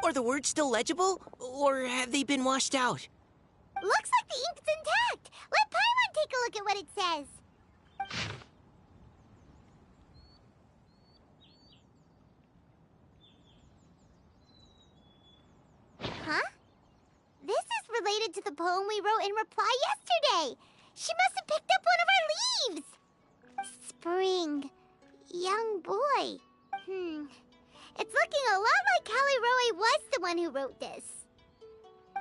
Are the words still legible, or have they been washed out? Looks like the ink's intact. Let Paimon take a look at what it says. Huh? This is related to the poem we wrote in reply yesterday. She must have picked up one of our leaves. Spring. Young boy. It's looking a lot like Callie Roe was the one who wrote this.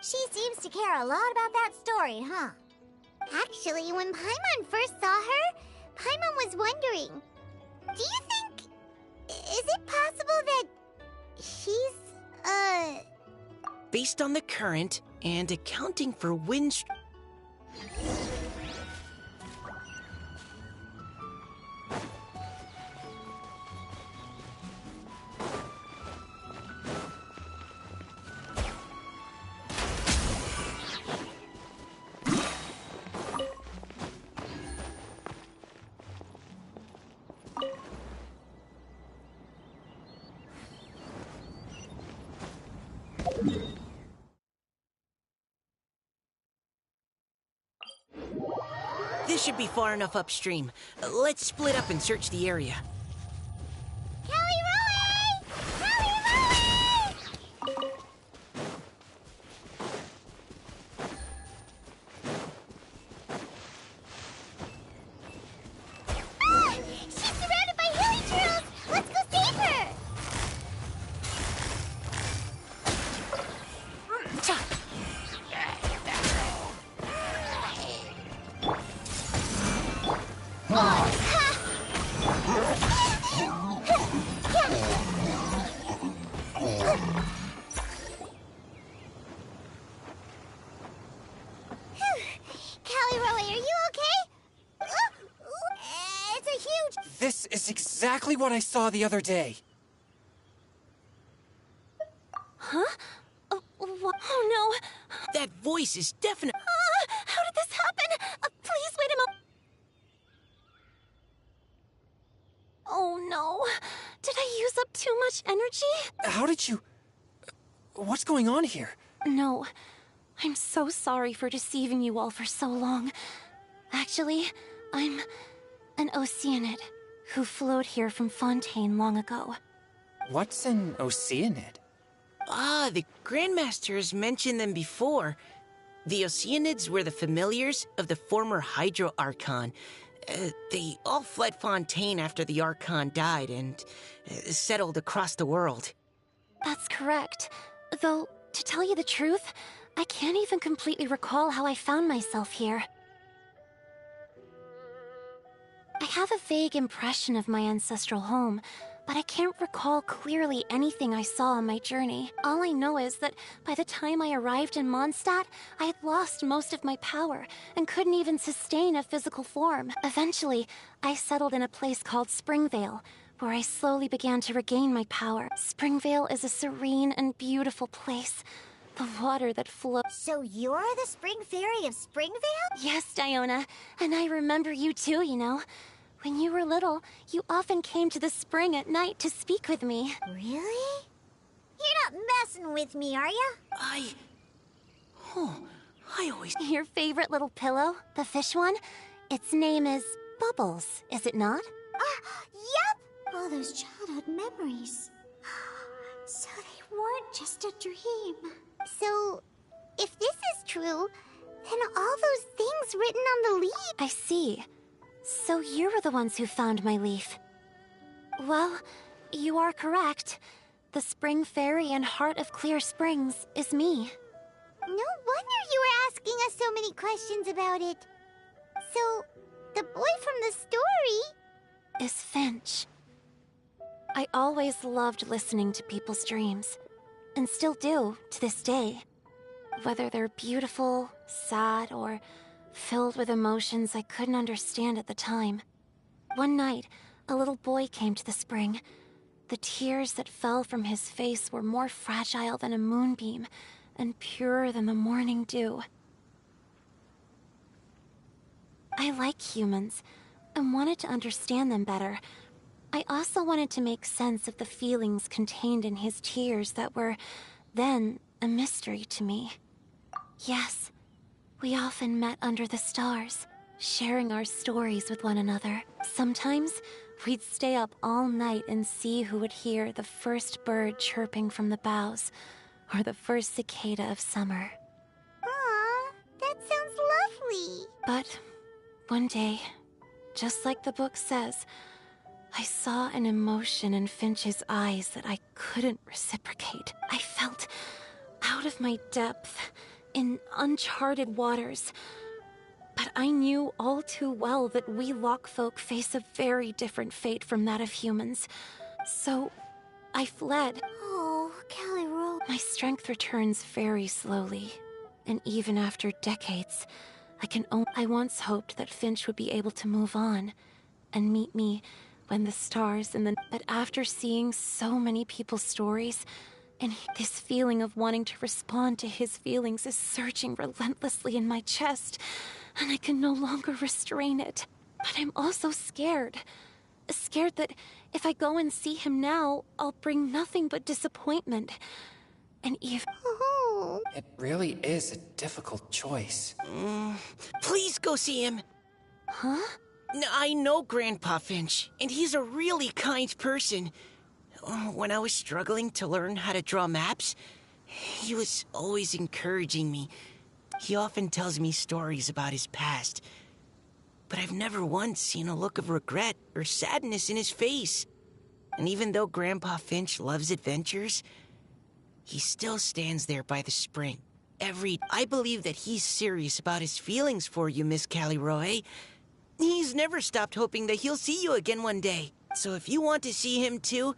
She seems to care a lot about that story, huh? Actually, when Paimon first saw her, Paimon was wondering, do you think... is it possible that she's, Based on the current and accounting for wind... This should be far enough upstream. Let's split up and search the area. Callie Roe! Callie Roe! Ah! She's surrounded by hilly turtles! Let's go save her! Callie Roe, are you okay? It's a huge... This is exactly what I saw the other day. Huh? Oh no! That voice is definitely... How did this happen? Please wait a moment. Oh no! Did I use up too much energy? How did you... What's going on here? No. I'm so sorry for deceiving you all for so long. Actually, I'm an Oceanid who flowed here from Fontaine long ago. What's an Oceanid? Ah, the Grandmasters mentioned them before. The Oceanids were the familiars of the former Hydro Archon. They all fled Fontaine after the Archon died and settled across the world. That's correct. Though, to tell you the truth, I can't even completely recall how I found myself here. I have a vague impression of my ancestral home, but I can't recall clearly anything I saw on my journey. All I know is that by the time I arrived in Mondstadt, I had lost most of my power and couldn't even sustain a physical form. Eventually, I settled in a place called Springvale, where I slowly began to regain my power. Springvale is a serene and beautiful place. The water that flows. So you're the Spring Fairy of Springvale? Yes, Diona, and I remember you too, you know. When you were little, you often came to the spring at night to speak with me. Really? You're not messing with me, are you? I always... Your favorite little pillow, the fish one? Its name is Bubbles, is it not? Yep! All those childhood memories. So they weren't just a dream. So, if this is true, then all those things written on the leaf... I see. So you were the ones who found my leaf. Well, you are correct. The Spring Fairy and Heart of Clear Springs is me. No wonder you were asking us so many questions about it. So, the boy from the story... is Finch. I always loved listening to people's dreams, and still do to this day. Whether they're beautiful, sad, or filled with emotions I couldn't understand at the time. One night, a little boy came to the spring. The tears that fell from his face were more fragile than a moonbeam, and purer than the morning dew. I like humans, and wanted to understand them better. I also wanted to make sense of the feelings contained in his tears that were, then, a mystery to me. Yes, we often met under the stars, sharing our stories with one another. Sometimes, we'd stay up all night and see who would hear the first bird chirping from the boughs, or the first cicada of summer. Aw, that sounds lovely. But one day, just like the book says, I saw an emotion in Finch's eyes that I couldn't reciprocate. I felt out of my depth, in uncharted waters. But I knew all too well that we Lockfolk face a very different fate from that of humans. So, I fled. Oh, Callie Ro. My strength returns very slowly, and even after decades, I once hoped that Finch would be able to move on and meet me when the stars and but after seeing so many people's stories, and this feeling of wanting to respond to his feelings is surging relentlessly in my chest, and I can no longer restrain it. But I'm also scared. Scared that if I go and see him now, I'll bring nothing but disappointment. And even... Oh. It really is a difficult choice. Please go see him. Huh? I know Grandpa Finch, and he's a really kind person. When I was struggling to learn how to draw maps, he was always encouraging me. He often tells me stories about his past, but I've never once seen a look of regret or sadness in his face. And even though Grandpa Finch loves adventures, he still stands there by the spring. I believe that he's serious about his feelings for you, Miss Callie Roe. He's never stopped hoping that he'll see you again one day. So if you want to see him too...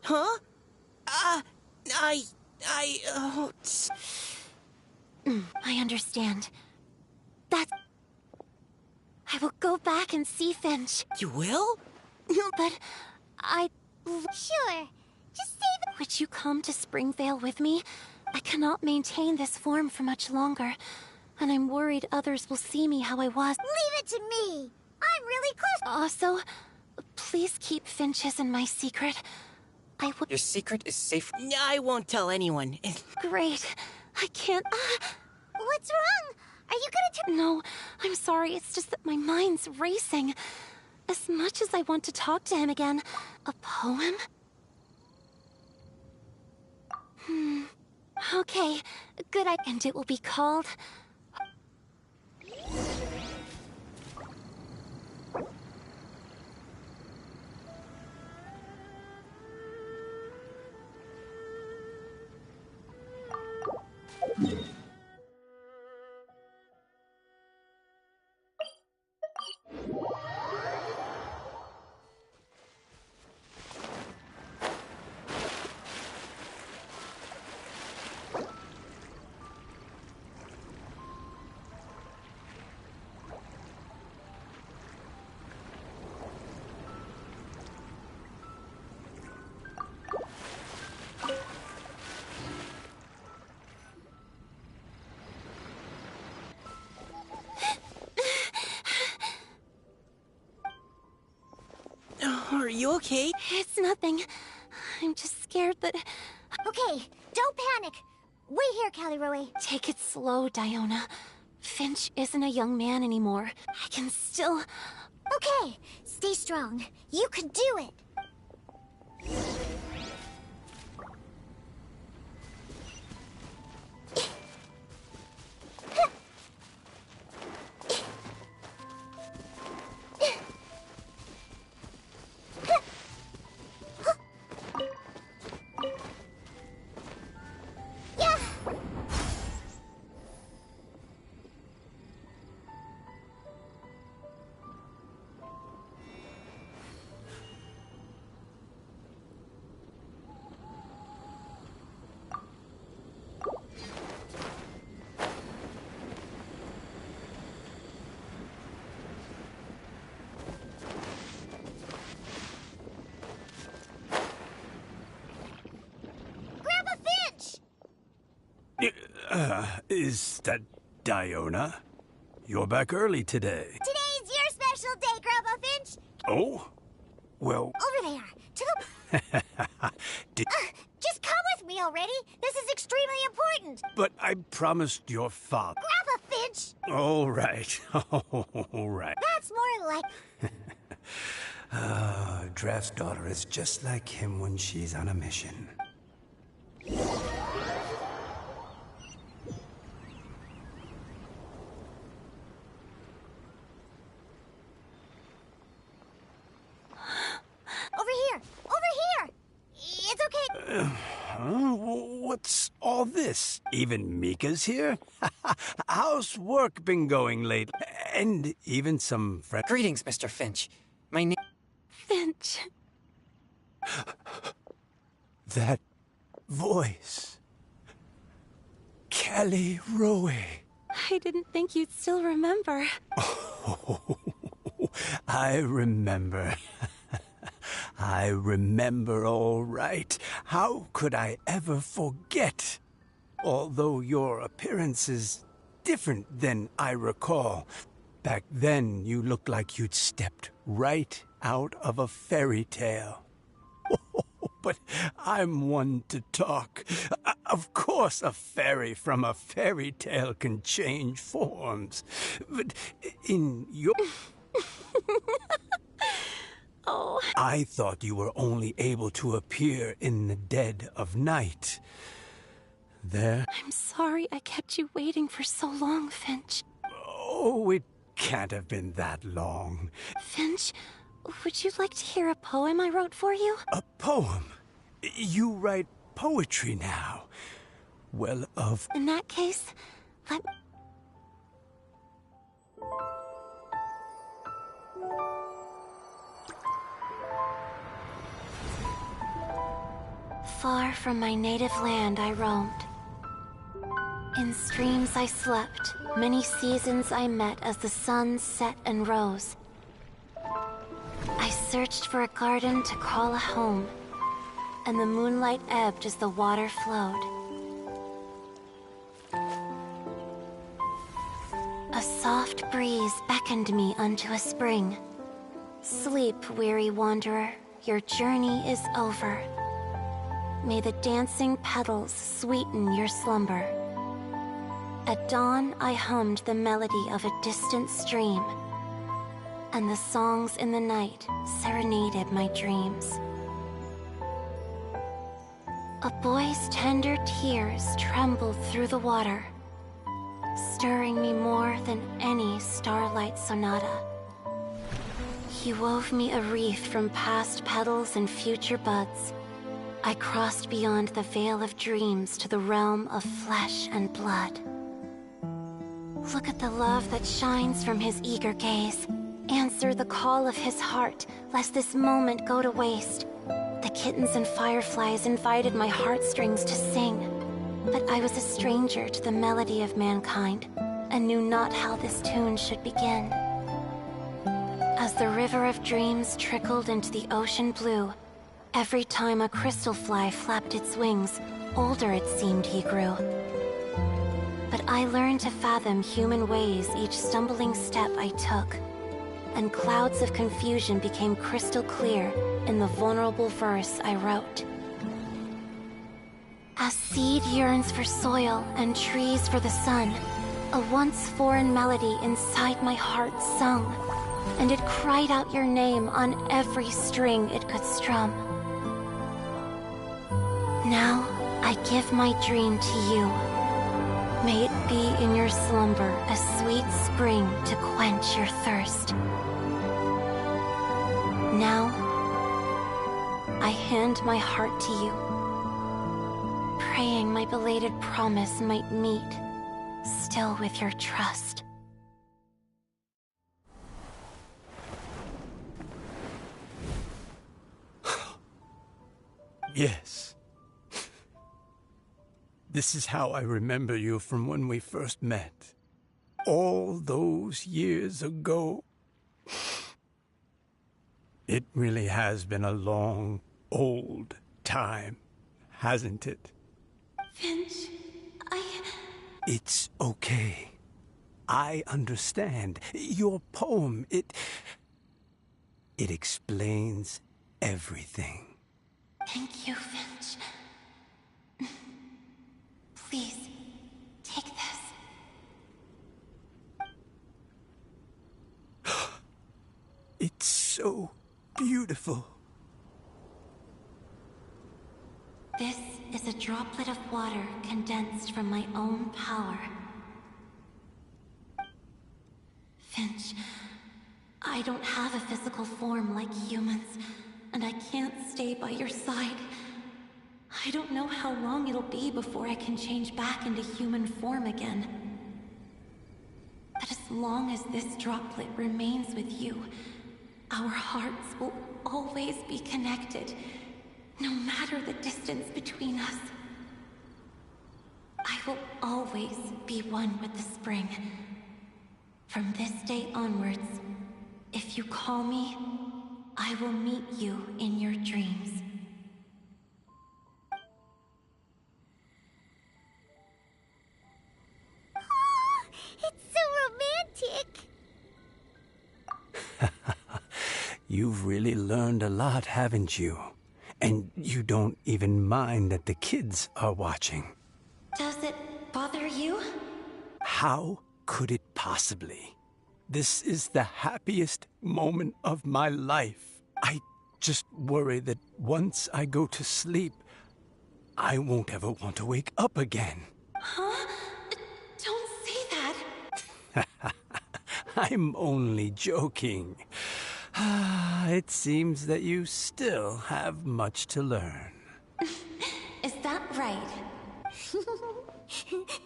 Huh? I understand. I will go back and see Finch. You will? But Sure. Just say the... Would you come to Springvale with me? I cannot maintain this form for much longer, and I'm worried others will see me how I was. Leave it to me. I'm really close. Also, please keep Finch's in my secret. I will... Your secret is safe. I won't tell anyone. Great. I can't... What's wrong? Are you gonna No, I'm sorry. It's just that my mind's racing. As much as I want to talk to him again, a poem? Okay, good. And it will be called... Are you okay? It's nothing. I'm just scared that... Okay, don't panic. Wait here, Caliroe. Take it slow, Diona. Finch isn't a young man anymore. I can still... Okay, stay strong. You can do it. Is that Diona? You're back early today. Today's your special day, Grandpa Finch. Oh? Well... Over there, to the... just come with me already. This is extremely important. But I promised your father... Grandpa Finch! All right. All right. That's more like... Draft's daughter is just like him when she's on a mission. What's all this? Even Mika's here? How's work been going lately? And even some friends. Greetings, Mr. Finch. My name... Finch. That voice. Caliroe. I didn't think you'd still remember. Oh, I remember. I remember all right. How could I ever forget? Although your appearance is different than I recall. Back then, you looked like you'd stepped right out of a fairy tale. But I'm one to talk. Of course, a fairy from a fairy tale can change forms. But in your... Oh. I thought you were only able to appear in the dead of night. There? I'm sorry I kept you waiting for so long, Finch. Oh, it can't have been that long. Finch, would you like to hear a poem I wrote for you? A poem? You write poetry now? Well, In that case, let... Far from my native land I roamed. In streams I slept, many seasons I met as the sun set and rose. I searched for a garden to call a home, and the moonlight ebbed as the water flowed. A soft breeze beckoned me unto a spring. Sleep, weary wanderer, your journey is over. May the dancing petals sweeten your slumber. At dawn, I hummed the melody of a distant stream, and the songs in the night serenaded my dreams. A boy's tender tears trembled through the water, stirring me more than any starlight sonata. He wove me a wreath from past petals and future buds. I crossed beyond the veil of dreams to the realm of flesh and blood. Look at the love that shines from his eager gaze. Answer the call of his heart, lest this moment go to waste. The kittens and fireflies invited my heartstrings to sing, but I was a stranger to the melody of mankind, and knew not how this tune should begin. As the river of dreams trickled into the ocean blue, every time a crystal fly flapped its wings, older it seemed he grew. But I learned to fathom human ways each stumbling step I took, and clouds of confusion became crystal clear in the vulnerable verse I wrote. As seed yearns for soil and trees for the sun, a once foreign melody inside my heart sung, and it cried out your name on every string it could strum. Now I give my dream to you. May it be in your slumber a sweet spring to quench your thirst. Now, I hand my heart to you, praying my belated promise might meet, still with your trust. Yes. This is how I remember you from when we first met. All those years ago. It really has been a long, old time, hasn't it? Finch, It's okay. I understand. Your poem, it explains everything. Thank you, Finch. Please, take this. It's so beautiful. This is a droplet of water condensed from my own power. Finch, I don't have a physical form like humans, and I can't stay by your side. I don't know how long it'll be before I can change back into human form again. But as long as this droplet remains with you, our hearts will always be connected, no matter the distance between us. I will always be one with the spring. From this day onwards, if you call me, I will meet you in your dreams. It's so romantic. You've really learned a lot, haven't you? And you don't even mind that the kids are watching. Does it bother you? How could it possibly? This is the happiest moment of my life. I just worry that once I go to sleep, I won't ever want to wake up again. Huh? Don't say that. I'm only joking. It seems that you still have much to learn. Is that right?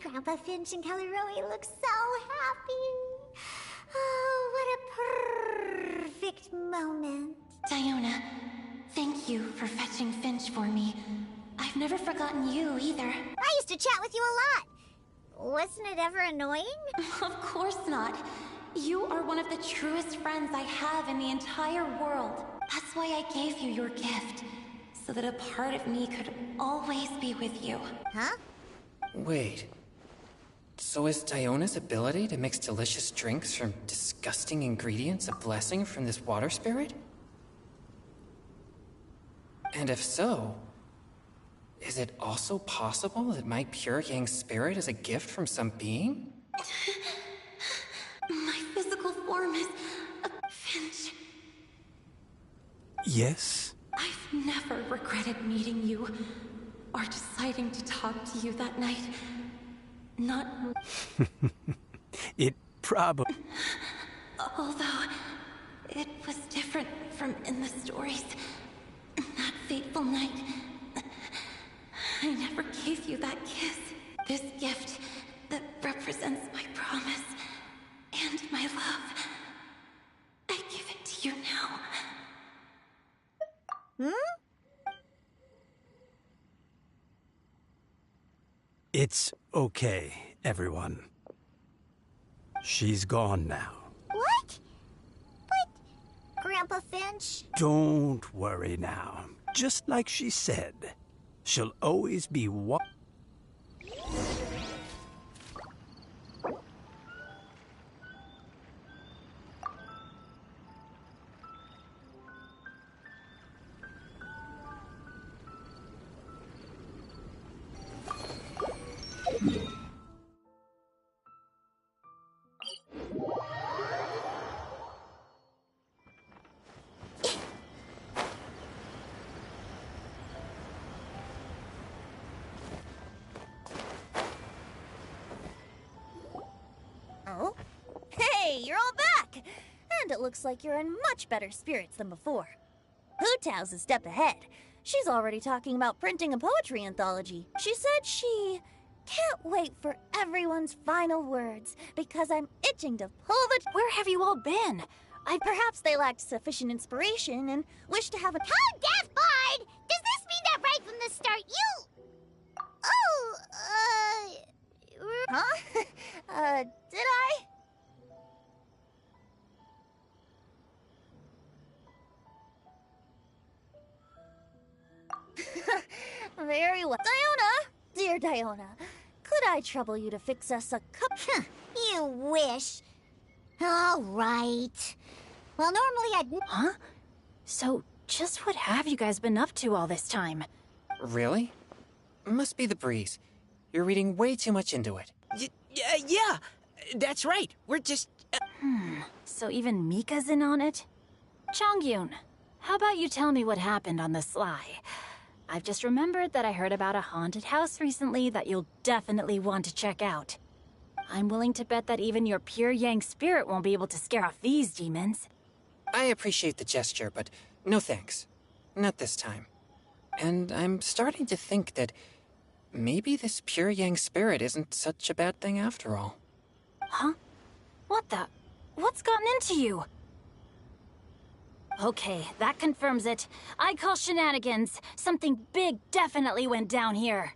Grandpa Finch and Kelly Rowie look so happy. Oh, what a perfect moment. Diona, thank you for fetching Finch for me. I've never forgotten you either. I used to chat with you a lot. Wasn't it ever annoying? Of course not. You are one of the truest friends I have in the entire world. That's why I gave you your gift, so that a part of me could always be with you. Huh? Wait. So is Diona's ability to mix delicious drinks from disgusting ingredients a blessing from this water spirit? And if so, is it also possible that my pure yang spirit is a gift from some being? My physical form is a Finch. Yes? I've never regretted meeting you. are deciding to talk to you that night. Not... It probably... Although, it was different from in the stories. That fateful night, I never gave you that kiss. This gift that represents my promise and my love. I give it to you now. It's okay, everyone. She's gone now. What? But, Grandpa Finch? Don't worry now. Just like she said, she'll always be one. Oh? Hey, you're all back! And it looks like you're in much better spirits than before. Hootow's a step ahead. She's already talking about printing a poetry anthology. She said she can't wait for everyone's final words because I'm itching to pull the... Where have you all been? Perhaps they lacked sufficient inspiration and wish to have a... How deaf, Bard? Does this mean that right from the start you... Oh, Huh? Did I? Very well. Diona! Dear Diona, could I trouble you to fix us a cup? You wish. All right. Well, normally I'd... Huh? So, just what have you guys been up to all this time? Really? Must be the breeze. You're reading way too much into it. Yeah, that's right. We're just... So even Mika's in on it? Chongyun, how about you tell me what happened on the sly? I've just remembered that I heard about a haunted house recently that you'll definitely want to check out. I'm willing to bet that even your pure Yang spirit won't be able to scare off these demons. I appreciate the gesture, but no thanks. Not this time. And I'm starting to think that maybe this pure Yang spirit isn't such a bad thing after all. Huh? What the? What's gotten into you? Okay, that confirms it. I call shenanigans. Something big definitely went down here.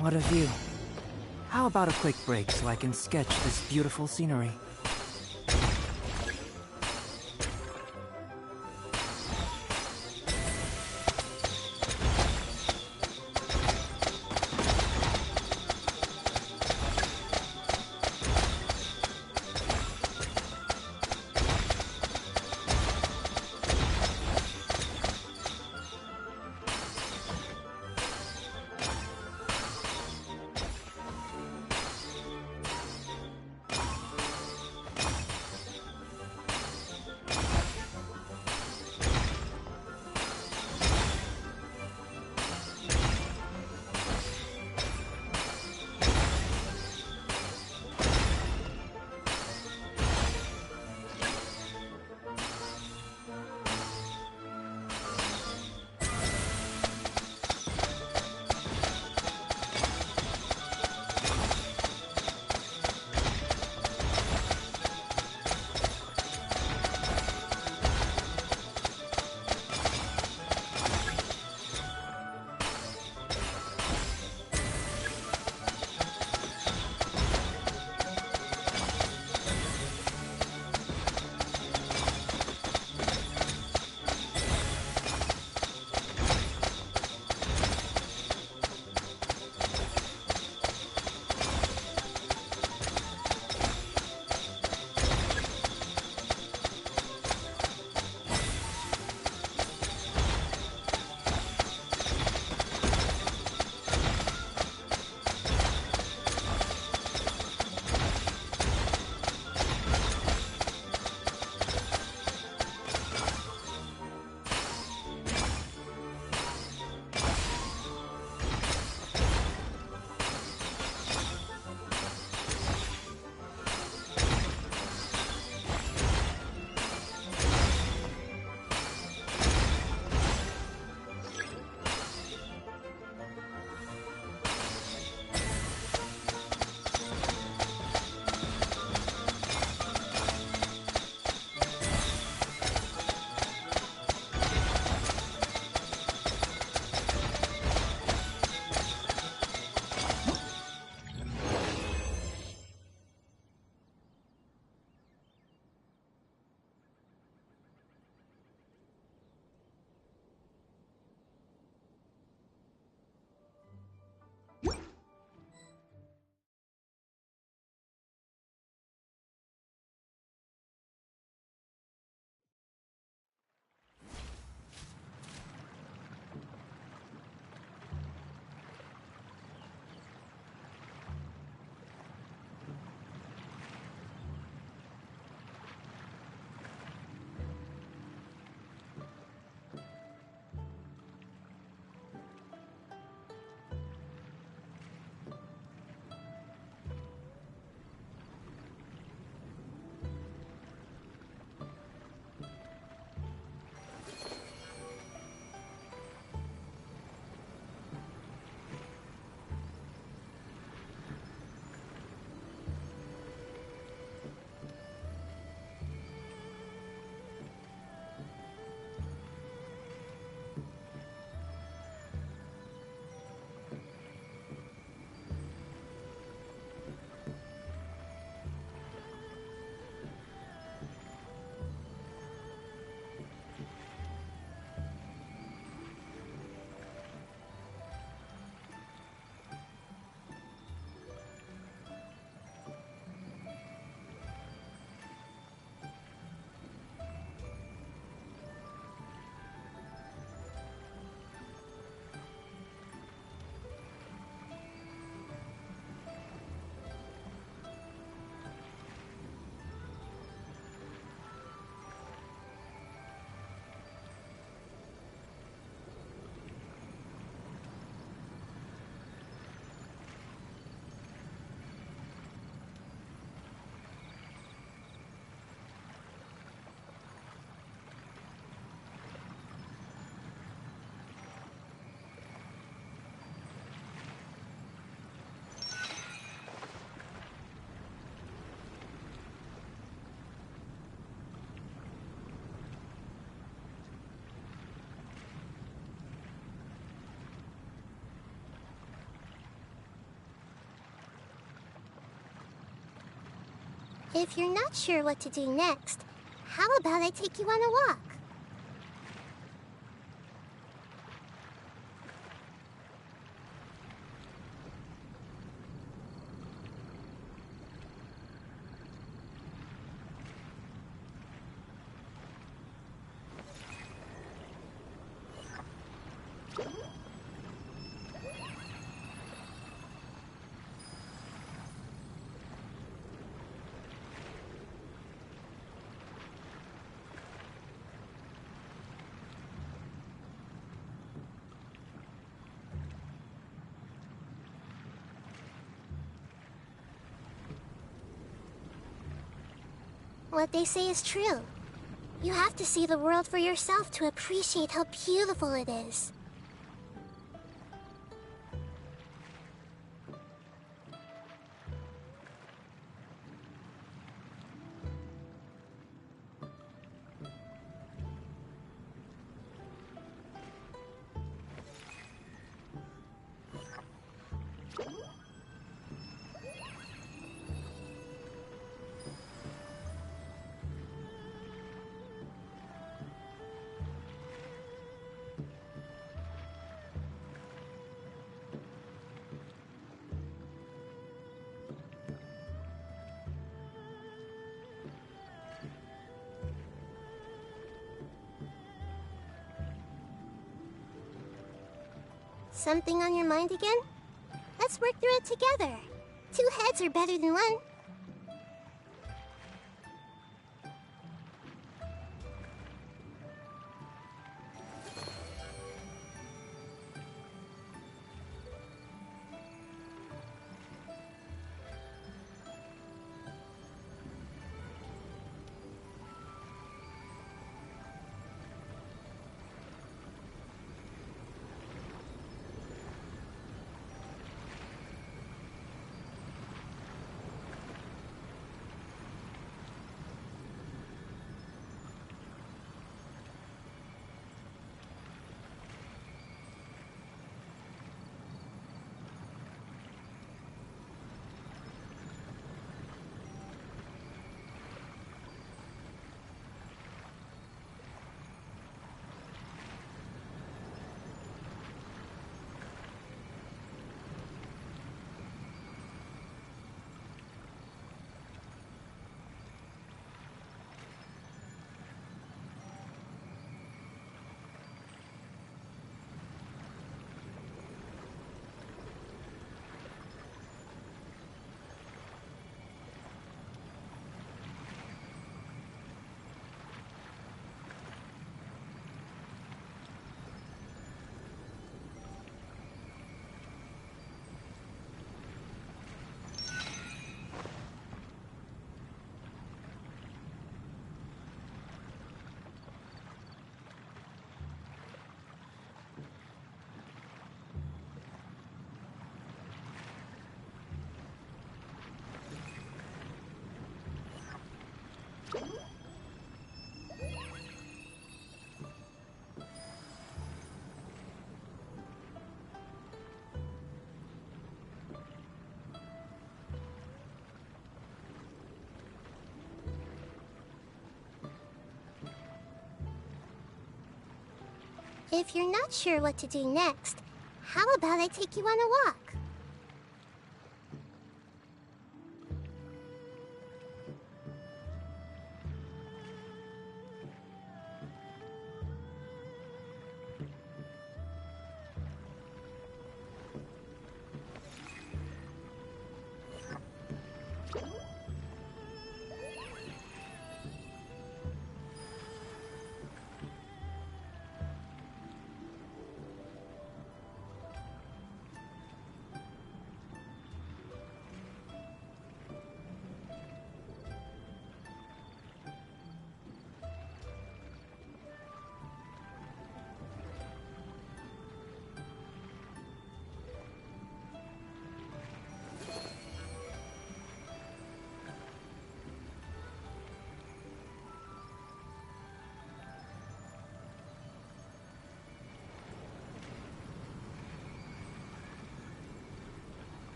What a view. How about a quick break so I can sketch this beautiful scenery? If you're not sure what to do next, how about I take you on a walk? What they say is true. You have to see the world for yourself to appreciate how beautiful it is. Something on your mind again? Let's work through it together. 2 heads are better than 1. If you're not sure what to do next, how about I take you on a walk?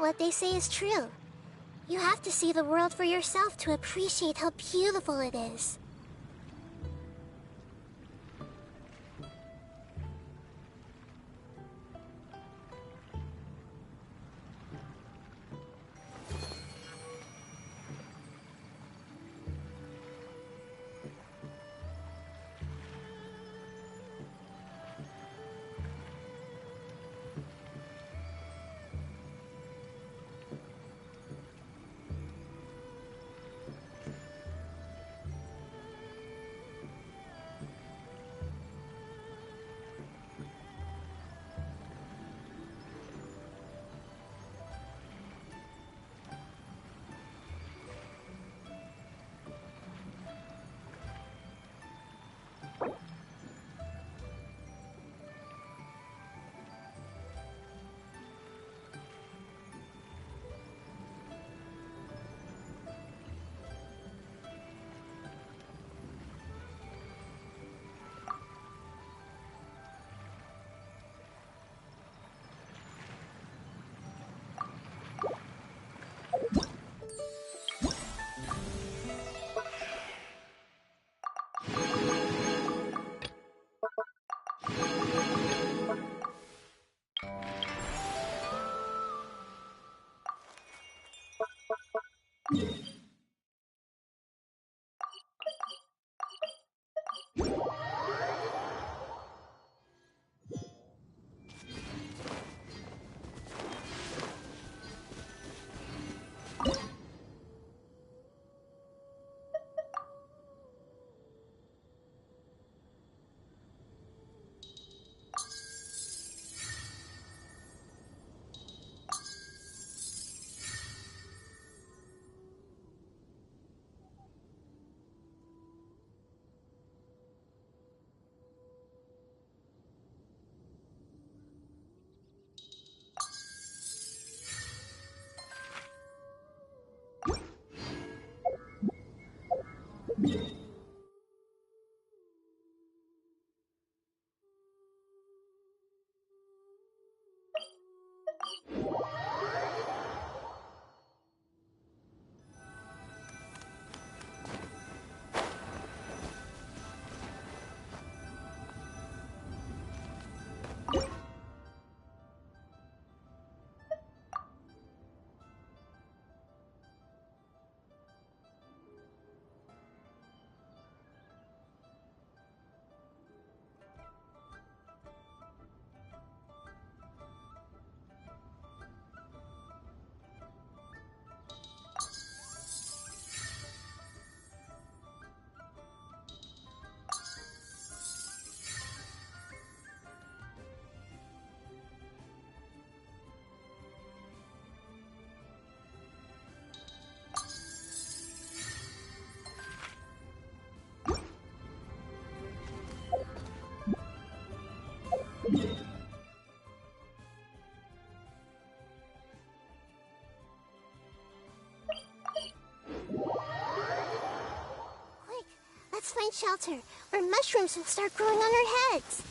What they say is true. You have to see the world for yourself to appreciate how beautiful it is. Let's find shelter, or mushrooms will start growing on our heads.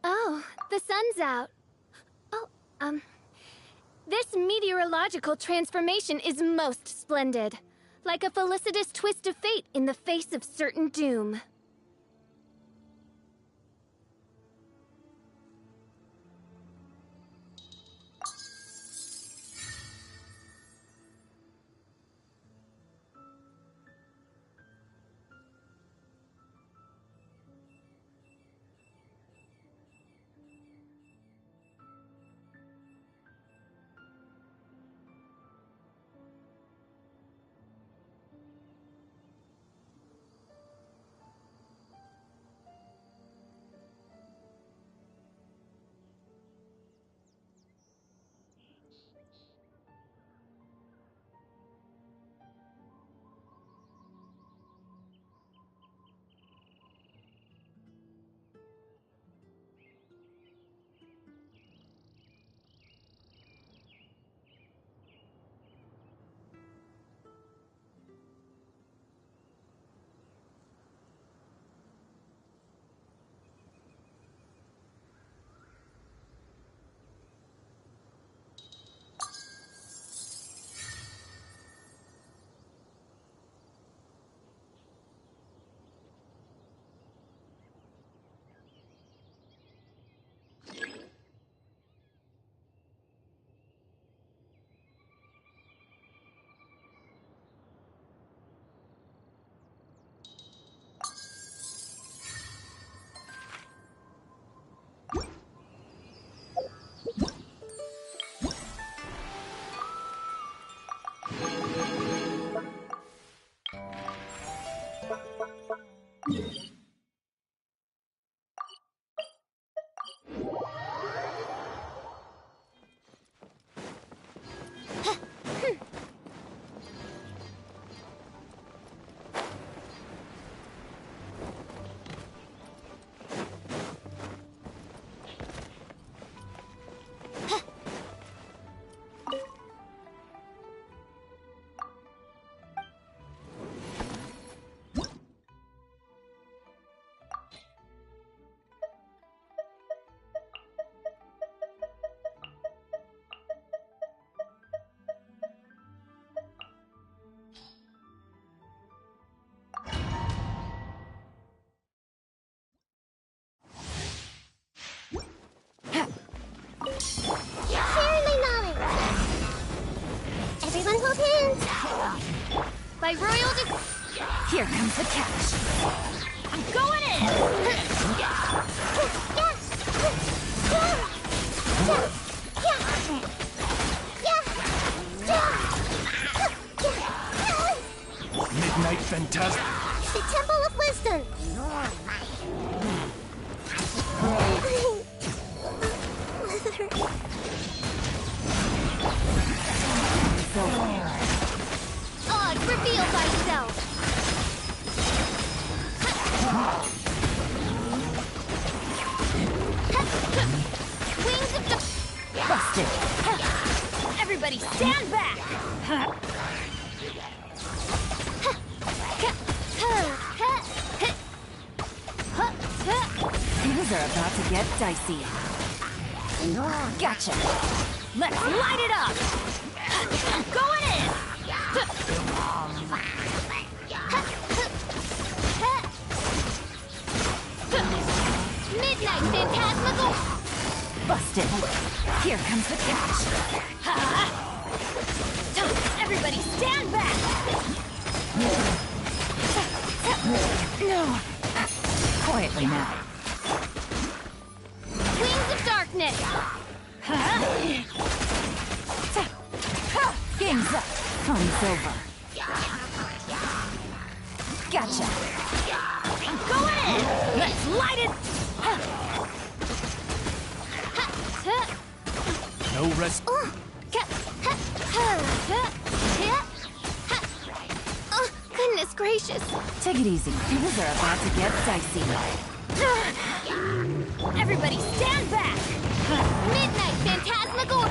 Oh, the sun's out. This meteorological transformation is most splendid. Like a felicitous twist of fate in the face of certain doom. By royal Here comes the catch. I'm going in! Midnight Phantasm. The Temple of Wisdom. Odd, reveal thyself! Wings of the... Busted. Everybody stand back! Things are about to get dicey. Gotcha. Let's light it up! Going in! Midnight Phantasmical! Busted. Here comes the catch. Everybody stand back! No. Quietly now. Wings of Darkness! Game's up. Fun's over. Gotcha. Going in! Let's light it! No rest. Oh, goodness gracious. Take it easy. Things are about to get dicey. Everybody stand back! Midnight Phantasmical!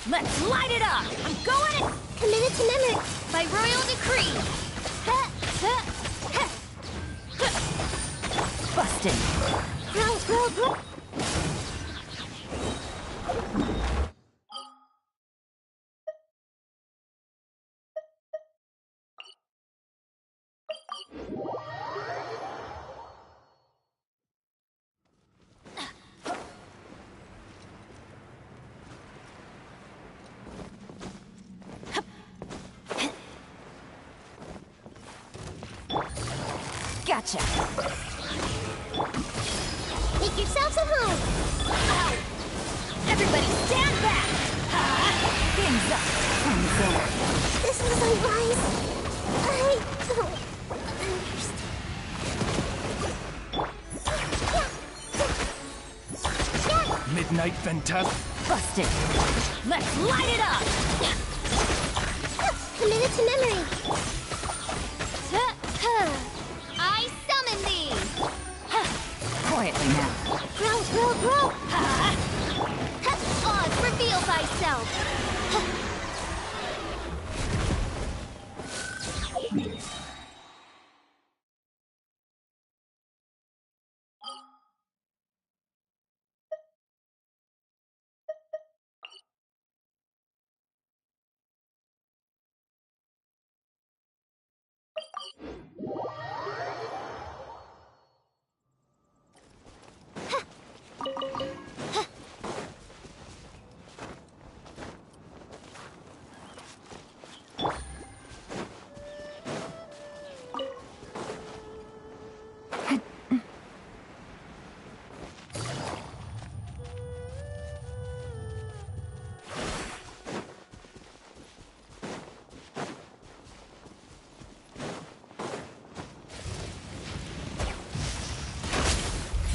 Let's light it up! I'm going in! Committed to memory. By royal decree! Busted! Grow. Gotcha! Make yourselves at home. Ow! Everybody stand back! Hands up! Hands over! This was unwise. I don't understand. Midnight Fantastic. Busted! Let's light it up! Committed to memory. I summon thee! Quietly now. Grow. Oz, reveal thyself!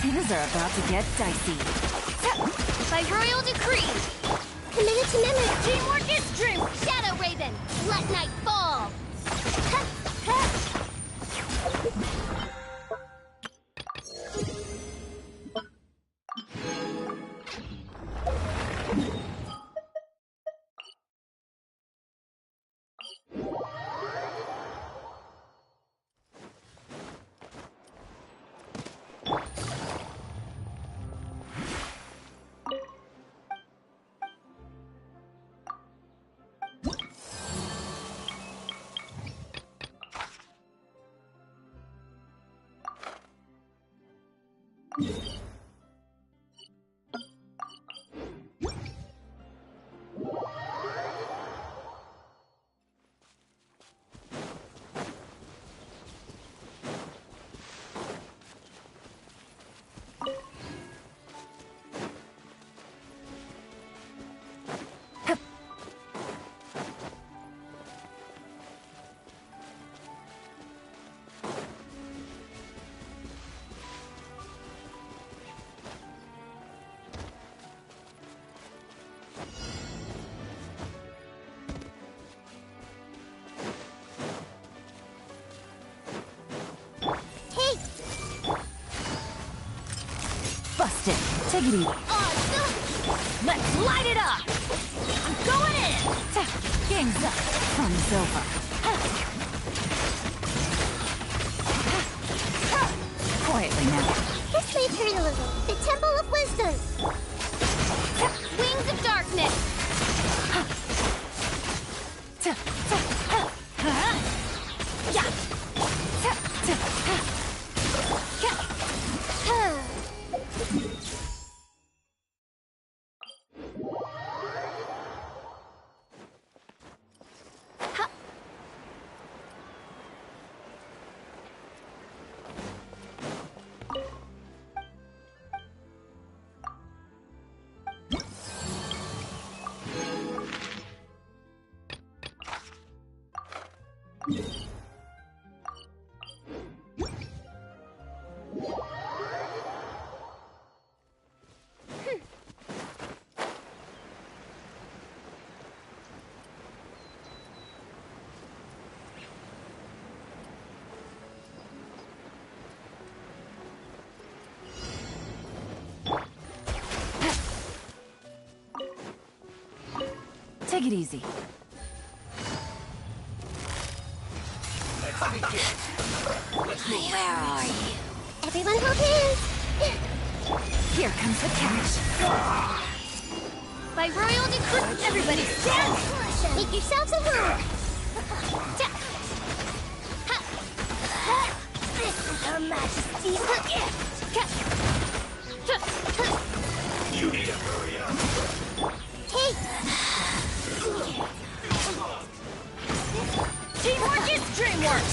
Things are about to get dicey. By royal decree! Committed to memory. Teamwork is dream! Shadow Raven! Let night fall! Busted. Take it easy. Let's light it up! I'm going in! Game's up. Fun's over. Quietly now. Let's retreat a little. The Temple of Wisdom. Wings of Darkness. Take it easy. Where are you? Everyone hold hands. Here comes the catch. By royal decree, everybody stand. Make yourselves at home. This is Her Majesty's gift. You need to hurry up. Hey. Teamwork is dreamwork!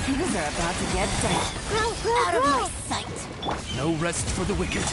Things are about to get dead. Grow, Out of my sight. No rest for the wicked.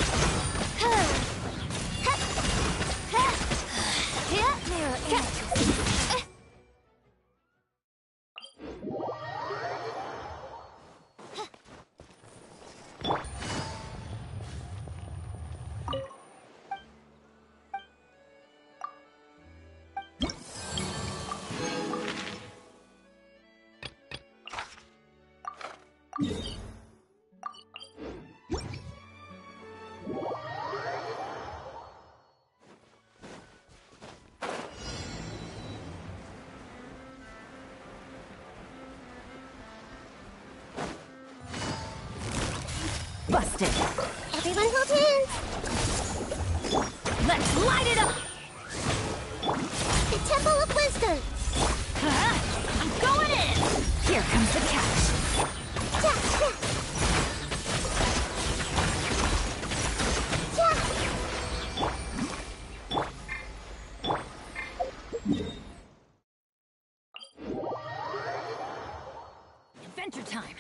Busted. Everyone hold hands. Let's light it up! The Temple of Wisdom. I'm going in! Here comes the catch. Adventure time.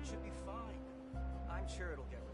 It should be fine. I'm sure it'll get